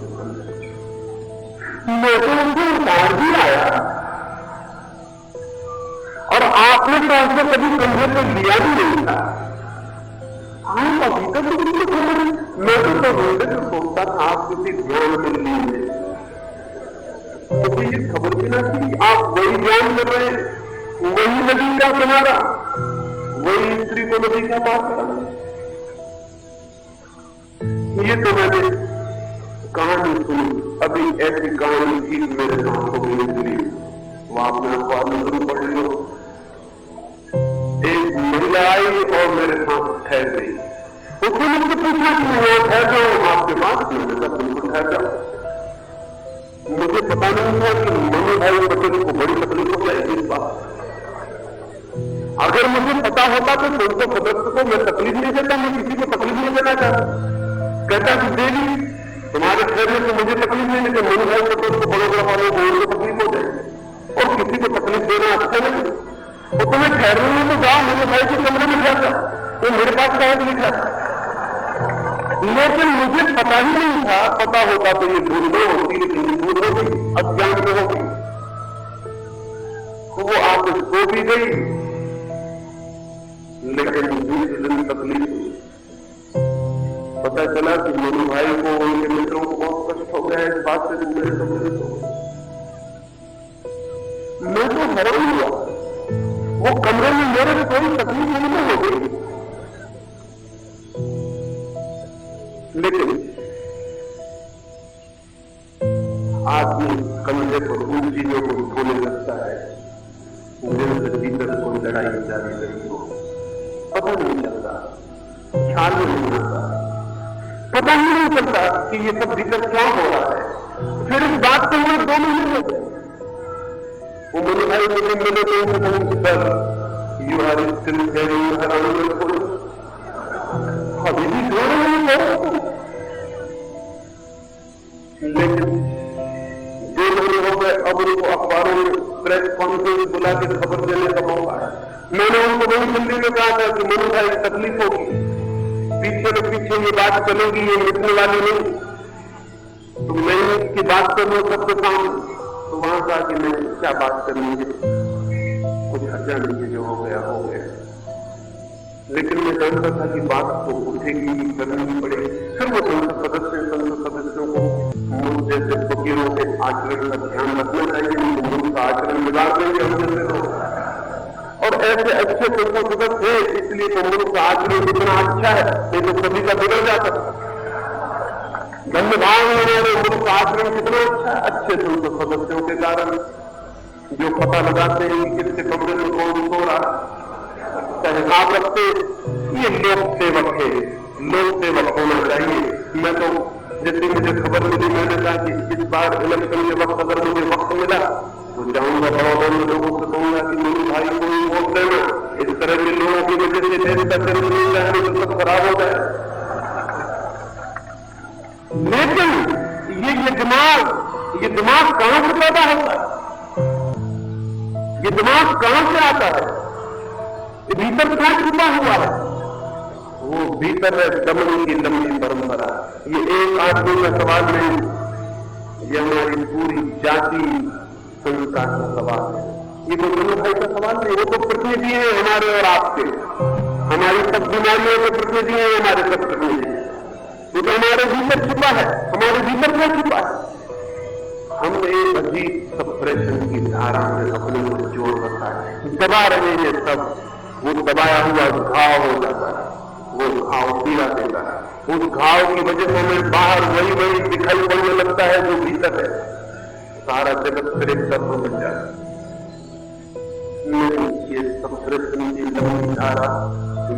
मैं तो उनको उतार भी आया और आपने तो उसको कभी कंधे पर लिया भी नहीं था। आप अभी तक तो खबर नहीं। मैं तो सोचता था आप किसी ज्ञान में लिए, तो ये खबर भी ना थी आप वही ज्ञान कर रहे हैं, वही नदी का किनारा, वही स्त्री को नदी का पार करा। ये तो मैंने कहानी सुनी, अभी ऐसी कहानी ठीक मेरे साथ हो गई। वो आपने अखबार में जरूर पढ़ लो। आई और मेरे साथ ठहर गई। उसने मुझसे पूछा कि मैं यहाँ ठहर जाऊं आपके पास? मैंने कहा बिल्कुल ठहर जाओ। मुझे पता नहीं था कि मनु भाई पटेल को बड़ी तकलीफ हो जाएगी इस बात। अगर मुझे पता होता तो संसद सदस्य को मैं तकलीफ नहीं देता, मैं किसी को तकलीफ नहीं देना चाहता। कहता कि देवी तुम्हारे ठहरने से मुझे तकलीफ नहीं, लेकिन मनु भाई पटेल को बड़ोदरा वालों को उनको तकलीफ हो जाएगी और किसी को तकलीफ देना अच्छा नहीं। तो तुम्हें ठहरने में तो जाओ, मनु भाई के कमरे में ठहर जाओ, तो मेरे पास कहा लिखा। लेकिन मुझे पता ही नहीं था, पता होता तो ये भूल नहीं होती, लेकिन भूल हो गई, अज्ञान में हो गई। वो आप सो भी गई, लेकिन दूसरे दिन तकलीफ हुई। पता चला कि मनु भाई को उनके मित्रों को बहुत कष्ट हो गया इस बात से, मेरे कमरे में। मैं तो हैरान हुआ, वो कमरे में मेरे कोई तकलीफ नहीं हो गई, लेकिन आदमी कंधे पर उन चीजों को उठाने लगता है जिनसे भीतर कोई लड़ाई जारी नहीं हो। पता नहीं चलता, ख्याल में नहीं आता, पता ही नहीं चलता कि ये सब भीतर क्या हो रहा है। फिर इस बात को हुए 2 महीने हो गए। वो मनु भाई मुझे मिले तो उनसे कहूँ sir you are still carrying around your phone, अभी भी दो रहे हैं। लेकिन 2 महीने हो गए, अब उनको अखबारों में प्रेस कॉन्फ्रेंस बुला के खबर देने का मौका है। मैंने उनको बहुत जल्दी में कहा था कि मनु भाई तकलीफ होगी, पीछे के पीछे ये बात चलेगी, ये मिटने वाली नहीं, तो मैं इसकी बात करूँ सबके सामने। तो वहां कहा कि मैं क्या बात करनी है, कुछ हर्जा नहीं है, जो हो गया हो गया। लेकिन मैं जानता था कि बात तो उठेगी, करनी ही पड़ेगी। फिर वो संसद सदस्यों को मुझ जैसे फकीरों के आचरण का ध्यान रखना चाहिए, मुझ का आचरण बिगाड़ देंगे हम जैसे लोग। और ऐसे अच्छे संसद सदस्य है, इसलिए तो मुझ का आचरण इतना अच्छा है, नहीं तो सभी का बिगड़ जाता। धन्यवाद हमारे मुझ का आचरण कितना अच्छा है, अच्छे संसद सदस्यों के कारण, जो पता लगाते हैं कि किसके कमरे में कौन सो रहा, हिसाब रखते। ये लोक सेवक है, लोक सेवक होना चाहिए। मैं तो जैसे मुझे खबर मिली, मैंने कहा कि इस बार इलेक्शन के वक्त अगर मुझे वक्त मिला तो जाऊंगा बड़ौदा में, लोगों से कहूंगा कि मेरे भाई को ही वोट देना। इस तरह के लोगों की वजह से देश का चरित्र नहीं जाए तो सब खराब हो जाए। लेकिन ये दिमाग कहां से पैदा होता है, ये दिमाग कहां से आता है, भीतर क्या छुपा हुआ है? वो भीतर है दमन की लंबी परंपरा। ये एक आदमी का सवाल नहीं, ये हमारी पूरी जाति संस्था का सवाल है। ये कोई मनु भाई का सवाल नहीं, वो तो प्रतिनिधि है हमारे और आपके, हमारी सब बीमारियों के प्रतिनिधि है हमारे सब प्रतिनिधि। वो तो हमारे भीतर छुपा है। हमारे भीतर क्या छुपा है? हम एक अजीब सप्रेशन की धारा में अपने को जोड़ रखा है, दबा रहे हैं सब। वो दबाया हुआ घाव हो जाता है, वो घाव पीड़ा देता है। उस घाव की वजह से हमें बाहर वही दिखाई पड़ने लगता है जो भीतर है। सारा जगत फिर एक तरफ मिल जाता है। ये सप्रेशन की लंबी धारा,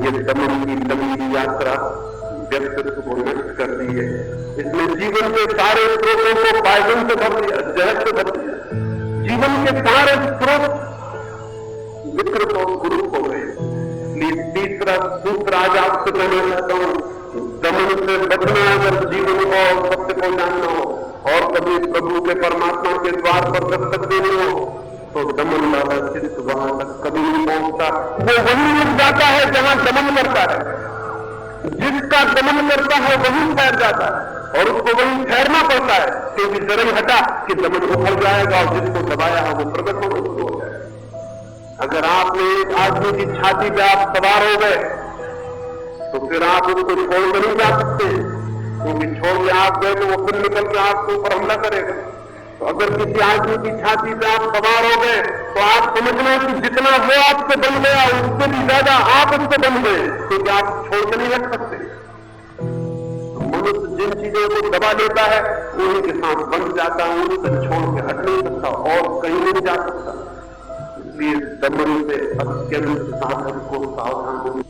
ये दमन की लंबी यात्रा व्यक्तित्व को नष्ट कर दी है। इसने जीवन के सारे स्रोतों को पायजन से भर दिया, जहर से भर दिया। जीवन के सारे स्रोत विकृत और कुरूप हो गए। तीसरा सूत्र आज आपसे कहना चाहता हूं, दमन से बचना अगर जीवन और सत्य को जानना हो और कभी प्रभु के परमात्मा के द्वार पर दस्तक देनी हो, तो दमन वाला चित्त वहां तक कभी नहीं पहुंचता। वो वहीं रुक जाता है जहां दमन करता है। जिसका दमन करता है वहीं ठहर जाता है और उसको वहीं ठहरना पड़ता है, क्योंकि जरा ही हटा कि दमन उखड़ जाएगा और जिसको दबाया है वो प्रकट होना शुरू हो जाएगा। अगर आपने एक आदमी की छाती पे आप सवार हो गए तो फिर आप उसको छोड़कर नहीं जा सकते, क्योंकि छोड़ के आप गए तो वो फिर निकल के आपके ऊपर हमला करेगा। तो अगर किसी आदमी की छाती पे आप सवार हो गए तो आप समझना कि जितना वो आपसे बन गया उससे भी ज्यादा आप उससे बन गए, क्योंकि आप छोड़ के नहीं रख सकते। तो मनुष्य जिन चीजों को दबा लेता है उन्हीं के साथ बंध जाता है, उनसे छोड़ के हट नहीं सकता और कहीं नहीं जा सकता। इसलिए दमन से अत्यंत साधक को सावधान होना।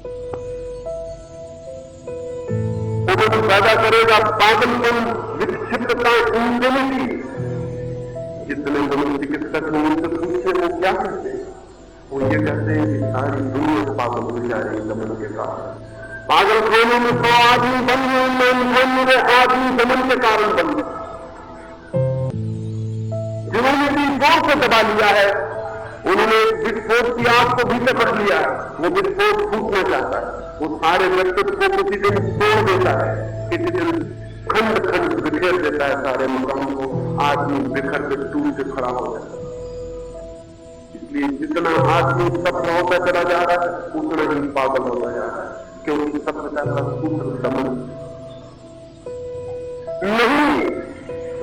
उन्हें पैदा करेगा पागलपन, विक्षिप्तता, इंजनिटी। जितने मनुष्य चिकित्सक हैं उनसे पूछे वो क्या कहते हैं? वो ये कहते हैं कि सारी दुनिया पागल हो जा रही दमन के कारण। पागल खाने में 100 आदमी बन गए, उनमें 99 आदमी दमन के कारण बन गए। जिन्होंने भी जोर से दबा लिया है, उन्होंने विस्फोट की आग को भीतर रख लिया है। वो विस्फोट फूटना चाहता है, वो सारे व्यक्तित्व को किसी दिन तोड़ देता है, किसी दिन खंड खंड बिखेर देता है सारे मकान को। आदमी बिखर के टूट के खड़ा हो जाता है। इसलिए जितना आदमी सभ्य होता चला जा रहा है उतना ही पागल होता जा रहा है, क्योंकि सभ्यता का सूत्र दमन नहीं।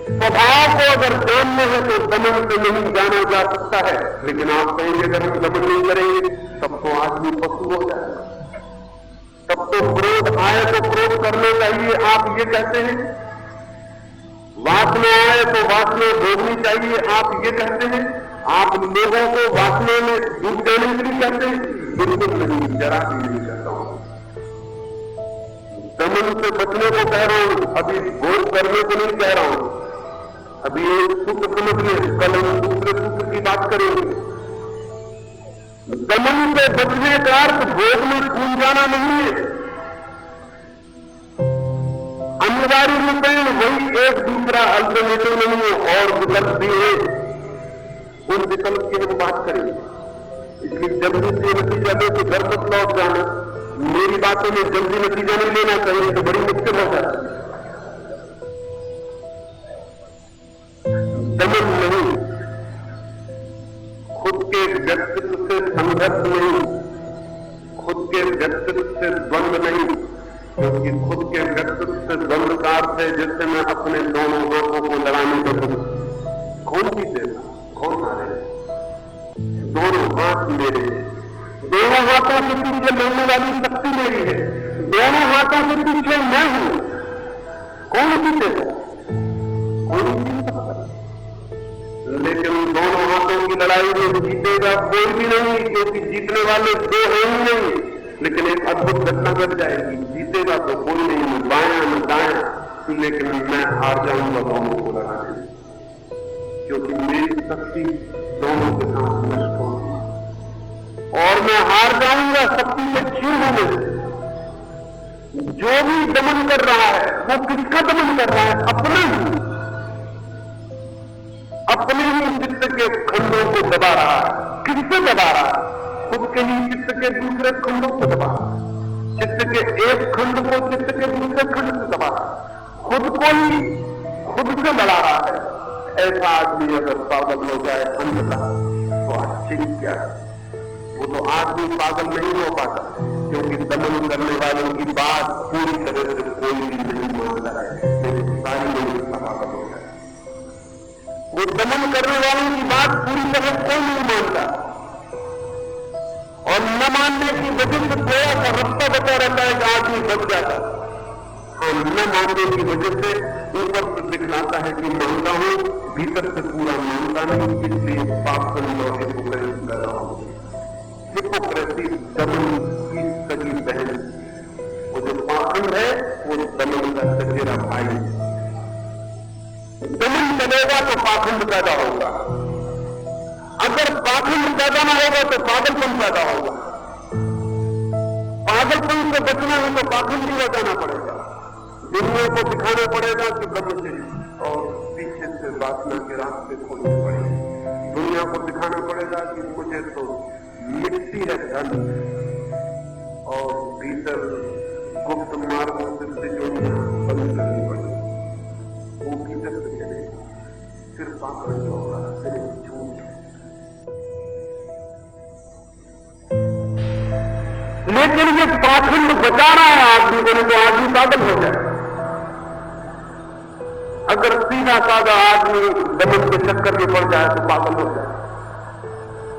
स्वभाव को अगर जानना है तो दमन से नहीं जाना जा सकता है। लेकिन आप कहेंगे अगर हम दमन नहीं करेंगे तब तो आदमी पशु हो जाएगा, तब तो क्रोध आए तो क्रोध करना चाहिए, आप ये कहते हैं। वासना आए तो वासना भोगनी चाहिए, आप ये कहते हैं। आप लोगों को वासना में डूब जाने के लिए कहते हैं? बिल्कुल नहीं, जरा भी नहीं कहता हूं। दमन से बचने को कह रहा हूं, अभी भोग करने को नहीं कह रहा हूं। अभी एक सूत्र समझिए, कल हम दूसरे सूत्र की बात करेंगे। दमन से बचने का अर्थ भोग में खून जाना नहीं है। अनिवार्य रूप में वही एक दूसरा अल्टरनेटिव नहीं है, और विकल्प भी है। उन विकल्प की हम बात करेंगे। इसलिए जल्दी से नतीजा दे तो घर तक लौट जाना। मेरी बातों में जल्दी नतीजा नहीं लेना चाहिए, तो बड़ी मुश्किल हो जाती है। दमन नहीं, खुद के व्यक्तित्व से संघर्ष नहीं, खुद के व्यक्तित्व से द्वंद्व नहीं, क्योंकि खुद के व्यक्तित्व से द्वंद्व का अर्थ है जैसे मैं अपने दोनों हाथों को लड़ाने लगूं। कौन जीतेगा, कौन हारेगा? दोनों हाथ मेरे हैं, दोनों हाथों के पीछे लड़ने वाली शक्ति मेरी है, दोनों हाथों के पीछे मैं हूं। कौन जीतेगा? कौन जीत सकता? लेकिन दोनों हाथों की लड़ाई में जीतेगा कोई भी नहीं, क्योंकि जीतने वाले दो हैं ही नहीं। लेकिन एक अद्भुत घटना घट जाएगी, जीतेगा तो कोई नहीं, न बायां न दायां, लेकिन मैं हार जाऊंगा दोनों को लड़ाने में, क्योंकि मेरी शक्ति दोनों के साथ नष्ट होगी और मैं हार जाऊंगा शक्ति से क्षीण होने से। जो भी दमन कर रहा है वो किसका दमन कर रहा है? अपना ही, अपने ही चित्त के खंडों को दबा रहा है। किससे दबा रहा है? खुद के ही चित्त के दूसरे खंडों को दबा रहा है। चित्त के एक खंड को चित्त के दूसरे खंड से दबा रहा है। खुद को ही खुद से लड़ा रहा है। ऐसा आदमी अगर पागल हो जाए अंधता तो आश्चर्य क्या है? वो तो आदमी पागल नहीं हो पाता, क्योंकि दमन करने वालों की बात पूरी तरह से कोई भी नहीं मानता है, लेकिन सारी मनुष्य पागल हो जाए। वो दमन करने वालों की बात पूरी तरह कोई नहीं मानता, और न मानने की वजह से थोड़ा सा रास्ता बचा रहता है कि आदमी बच जाता है। हम न मानने की वजह से ऊपर से दिखलाता है कि मानता हूं, भीतर से पूरा मानता नहीं, इसलिए पाखंड और हिपोक्रेसी कर रहा हूं। हिपोक्रेसी दमन की सगी बहन, वो जो पाखंड है वो दमन का सचेरा भाई। दमन चलेगा तो पाखंड पैदा होगा, अगर पाखंड पैदा न होगा तो पागलपन पैदा होगा। पागलपन से बचना है तो पाखंड ही बचाना पड़ेगा। दुनिया को दिखाना पड़ेगा कि ब्रह्मचर्य, और पीछे से वासना के रास्ते खोलने पड़ेंगे। दुनिया को दिखाना पड़ेगा कि मुझे तो मिट्टी है धन, और भीतर गुप्त मार्गों से जो बंद करनी पड़ेगी, वो भीतर से चलेगा। फिर पाखंड होगा, फिर झूठ। लेकिन ये पाखंड बचा रहा है आदमी को, नहीं तो आदमी पागल हो जाए। अगर सीधा साधा आदमी दमन के चक्कर में पड़ जाए तो पागल हो जाए।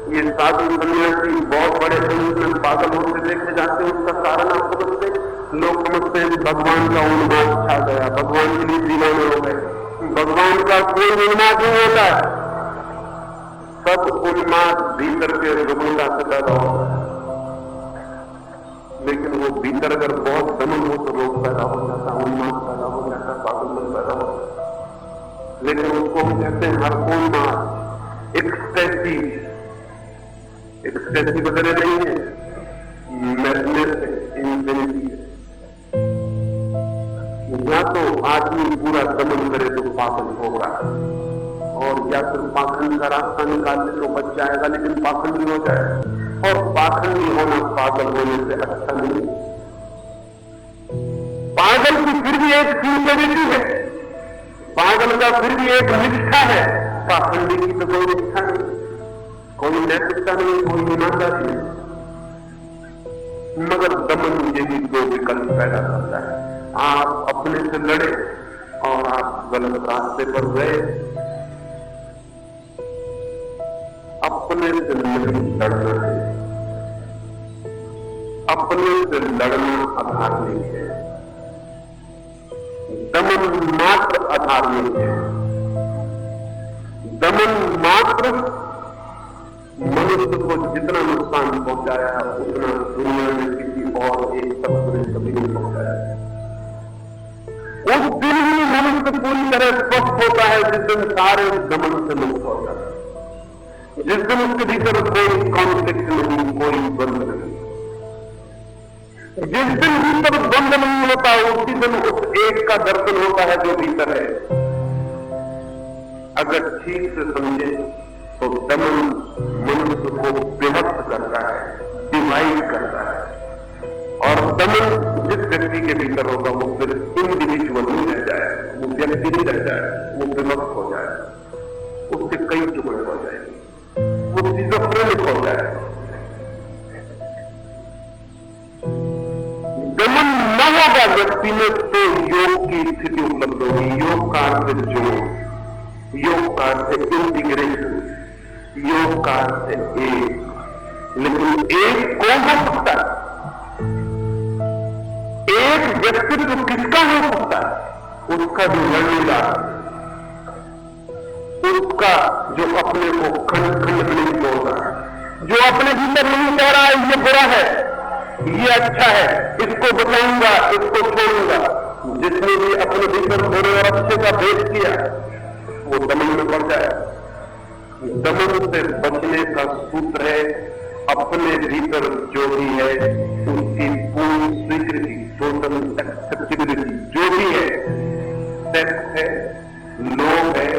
ये साधु सन्यासी बहुत बड़े संयुक्त पागल होते देखे जाते हैं। उसका कारण आप समझते, लोग समझते हैं भगवान का उन्माद छा गया, भगवान के लिए दीवाने हो गए। भगवान का कोई उन्माद नहीं होता है। सब उन्माद भीतर के रुग्णता से पैदा होता है, लेकिन वो भीतर अगर बहुत दमन हो तो रोग पैदा हो जाता, उन्माद पैदा हो जाता, पागलपन पैदा हो जाता। लेकिन उसको हम कहते हैं हर उन्माद एक्सटेसी वगैरह नहीं है, मैडनेस इंफिनिटी है। या तो आदमी पूरा दमन करे तो पागल होगा, और या फिर पाखंड का रास्ता निकाल ले तो बच जाएगा, लेकिन पाखंडी हो जाएगा। और पाखंडी होना पागल होने से अच्छा नहीं। पागल की फिर भी एक सिंसियरिटी है, पागल का फिर भी एक निष्ठा है, पाखंडी की तो कोई निष्ठा नहीं, कोई नैतिकता नहीं, कोई ईमानदारी नहीं। मगर दमन यही दो विकल्प पैदा करता है। आप अपने से लड़े और आप गलत रास्ते पर गए। अपने से नहीं लड़ना है, अपने से लड़ना आधार नहीं है, दमन मात्र आधार नहीं है। दमन मात्र मनुष्य को जितना नुकसान पहुंचाया है उतना दुनिया में किसी और एक तत्व ने कभी नहीं पहुंचाया। उस दिन ही मनुष्य पूरी तरह स्वस्थ होता है जिस दिन सारे दमन से मुक्त हो जाता है, जिस दिन उसके भीतर कोई कॉन्फ्लिक्ट नहीं, कोई द्वंद्व नहीं। जिस दिन भीतर द्वंद्व नहीं होता उसी दिन उस एक का दर्शन होता है जो भीतर है। अगर ठीक से समझे तो दमन मनुष्य को विभक्त करता है, डिवाइड करता है, और दमन जिस व्यक्ति के भीतर होगा वो फिर इंडिविजुअल नहीं रह जाए, वो व्यक्ति नहीं रह जाए, वो विभक्त हो जाए, उसके कई टुकड़े हो जाएंगे, वो सिजोफ्रेनिक हो जाए। दमन न होगा व्यक्ति में तो योग की स्थिति उपलब्ध होगी। योग का अर्थ जोड़, योग का अर्थ इंटीग्रेशन, योग का अर्थ एक। लेकिन एक कौन हो सकता है? एक व्यक्तित्व किसका हो सकता है? उसका जो लड़ेगा, उसका जो अपने को खंड खंड नहीं बोल रहा है, जो अपने भीतर नहीं कह रहा है ये बुरा है, ये अच्छा है, इसको बचाऊंगा, इसको छोड़ूंगा। जिसने भी अपने भीतर बुरे और अच्छे का भेद किया वो दमन में पड़ जाए। दमन से बचने का सूत्र है अपने भीतर जो भी है उसकी पूर्ण स्वीकृति, टोटल एक्सेप्टेबिलिटी। जो भी है, सेक्स है, लोभ है,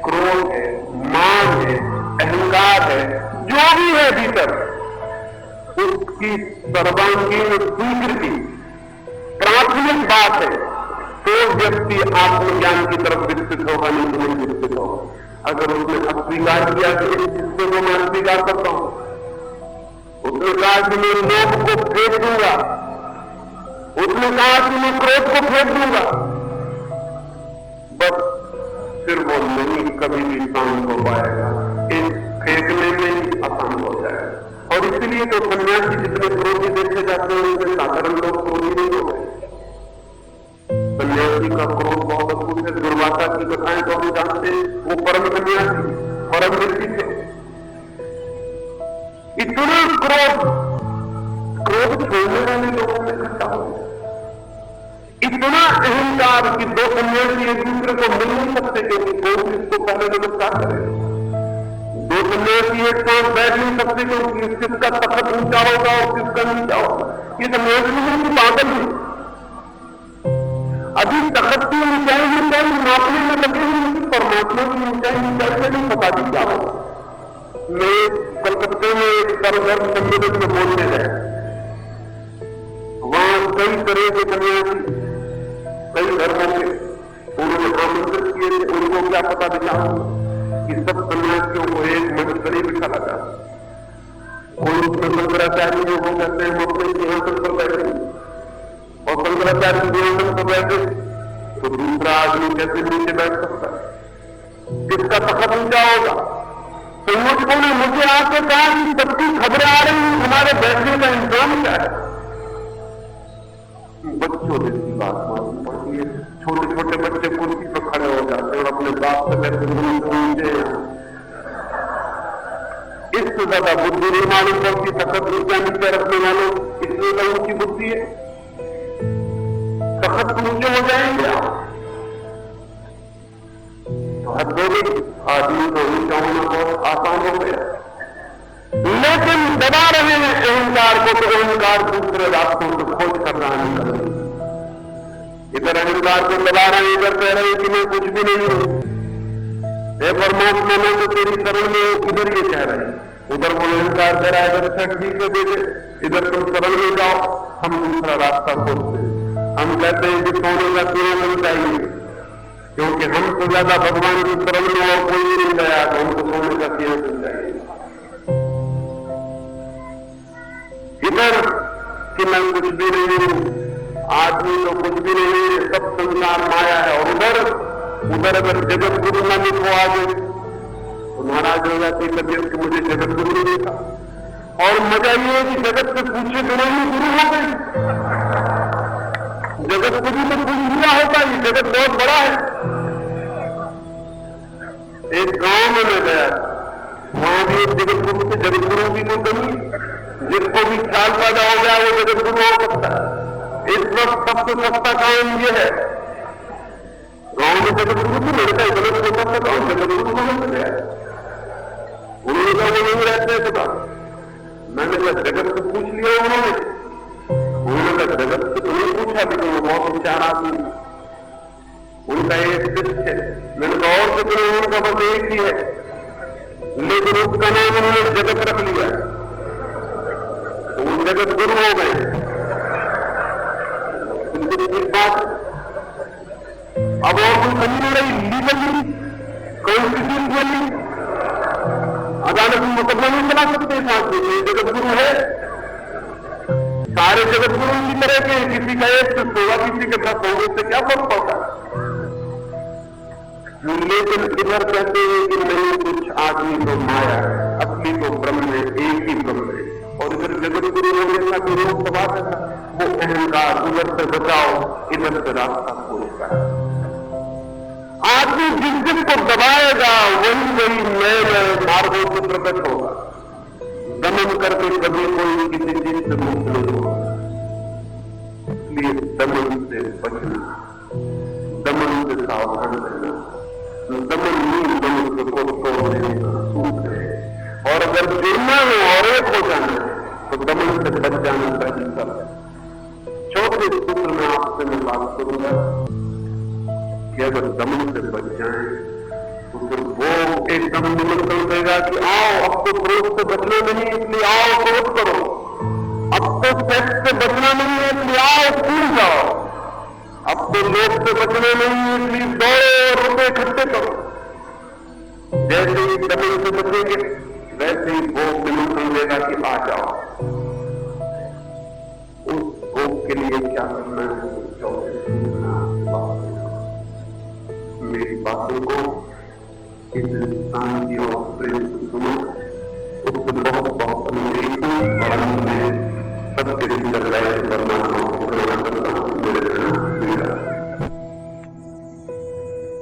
क्रोध है, मान है, अहंकार है, जो भी है भीतर उसकी सर्वांगीण स्वीकृति प्राथमिक बात है। तो व्यक्ति आत्मज्ञान की तरफ विकसित होगा, नहीं तो नहीं विकसित होगा। अगर उसने अस्वीकार किया कि इस हिस्से को मैं अस्वीकार करता हूं, उसने कहा कि मैं लोभ को फेंक दूंगा, उसने कहा कि मैं क्रोध को फेंक दूंगा, बस फिर वो नहीं कभी भी शांत हो पाएगा। इस फेंकने में ही अशांत हो जाएगा। और इसलिए तो सन्यासी जितने क्रोधी देखे जाते हैं उनसे साधारण लोग क्रोधी नहीं होते। सन्यासी का क्रोध बहुत अद्भुत है। दुर्वासा की कथाएं तो हम जानते हैं, वो परम सन्यासी, परम व्यक्ति थे। इतना क्रोध छोड़ने वाले लोगों में इकट्ठा हो, इतना अहंकार कि दो सन्यासी एक दूसरे को मिल नहीं सकते क्योंकि कौन इसको पहले नमस्कार करे। दो सन्यासी एक साथ बैठ नहीं सकते क्योंकि किसका तखत ऊंचा होगा और किसका नीचा होगा। ये सन्यासी नहीं कि पागल नहीं, अभी तखत की ऊंचाई मापने में लगे हुए, परमात्मा की ऊंचाई में नहीं पता भी क्या होगा। मैं कलकत्ते में एक सर्वधर्म सम्मेलन में बोलने गए, वहां कई तरह के सन्यासी, कई धर्मों के उन्होंने आमंत्रित किए थे। उनको क्या पता विचार कि सब सन्यासियों को एक मंच पर ही बिठा लगा। कोई उसमें शंकराचार्य जो वो कहते हैं हम अपने सिंहासन पर बैठे, और शंकराचार्य सिंहासन पर बैठे तो दूसरा आदमी कैसे नीचे बैठ सकता है? किसका तखत ऊंचा होगा? संयोजकों ने मुझे आके कहा कि सबकी खबरें आ रही हैं, हमारे बैठने का इंतजाम क्या है? बच्चों जैसी बात मालूम पड़ती है। छोटे छोटे बच्चे कुर्सी पर खड़े हो जाते हैं और अपने बाप से कहते हैं इससे ज्यादा बुद्धि नहीं मालूम पड़ती, सखत ऊंचा नीचे रखने वालों इसलिए तो ऊंची बुद्धि है। सखत तो ऊंचे हो जाएंगे आप, तो हद हो गई, आदमी को ऊंचा होना बहुत आसान हो गया। लेकिन दबा रहे हैं अहंकार को, तो अहंकार दूसरे रास्तों को खोज कर रहा है। इधर अहंकार को दबा रहे हैं, इधर कह रहे हैं कि मैं कुछ भी नहीं हूं, हे परमात्मा मैं तो तेरी शरण में, इधर ये कह रहे हैं। उधर वो अहंकार कह रहा है इधर से ठीक है बेटे, इधर तुम शरण में जाओ, हम दूसरा रास्ता खोजते हैं। हम कहते हैं कि सोने का कुआं नहीं चाहिए, क्योंकि हमको ज्यादा भगवान की शरण में और कोई नहीं गया, तो हमको सोने का कुआं नहीं चाहिए। इधर कि मैं कुछ भी नहीं हूं, आदमी तो कुछ भी नहीं है, सब संसार माया है। और उधर अगर जगत गुरु न लिखो आगे तो नाराज हो जाती तबियत कि मुझे जगत गुरु नहीं लिखा। और मजा ये है कि जगत से पूछे बिना ही गुरु हो गई। जगत गुरु तो कुछ हुआ होता ही, जगत बहुत बड़ा है। एक गांव में मैं गया, वहां भी एक जगत गुरु थे, जगत गुरु भी कोई कमी, जिसको भी ख्याल पैदा हो जाए वो जगत गुरु हो सकता है। इस वक्त सबसे सस्ता काम ये है, गांव में जगत गुरु को लड़का गलत होता था, गांव जगत गुरु को मिल गया। उन्होंने कहा वो नहीं रहते खुदा। मैंने कहा जगत को पूछ लिया उन्होंने कहा जगत से तो नहीं पूछा, लेकिन वो बहुत विचार आदमी, उनका एक शिष्य है। मैंने कहा और कितने, उनका बस एक ही है, लेकिन उसका नाम उन्होंने जगत रख लिया, तो वो जगत गुरु हो गए। बात अब और कोई कमी नहीं रही, लीगली कॉन्स्टिट्यूशनली अदालत में मुकदमा नहीं चला सकते साथ में। जगत गुरु है, सारे जगत गुरु की तरह के, किसी का एक से सोलह, किसी के 10 होने से क्या फर्क पड़ता है। लेकिन इधर कहते हैं कि नहीं, कुछ आदमी तो माया है, असली तो ब्रह्म है, एक ही ब्रह्म है। और इधर जगत गुरु होने का कोई लोग सवाल रहता, वो अहंकार उधर से बचाओ, इधर से रास्ता खोलता है। आदमी जिस दिन को दबाएगा वही वही नए नए मार्गों से प्रकट होगा। दमन करके कभी कोई किसी चीज से मुक्त नहीं होगा। इसलिए दमन से बचना, दमन से सावधान रहना। दमन नहीं, दमन को तोड़ देने का सूत्र है। और अगर जुड़ना है और एक हो जाना है तो दमन से बच जाना पहली सब है। चौथे सूत्र में आपसे मैं बात करूंगा कि अगर दमन से बच जाए तो फिर वो एकदम निमंत्रण देगा कि आओ, अब तो क्रोध से बचना नहीं, इसलिए आओ क्रोध करो। अब तो सेक्स से बचना नहीं है, इसलिए आओ स्कूल जाओ। अब तो लोग से बचना नहीं है, इसलिए दौड़ो और रुपए इकट्ठे करो। जैसे ही दमन से बचेंगे वैसे ही वो निमंत्रण देगा कि आ जाओ। उस भोग के लिए क्या करना है?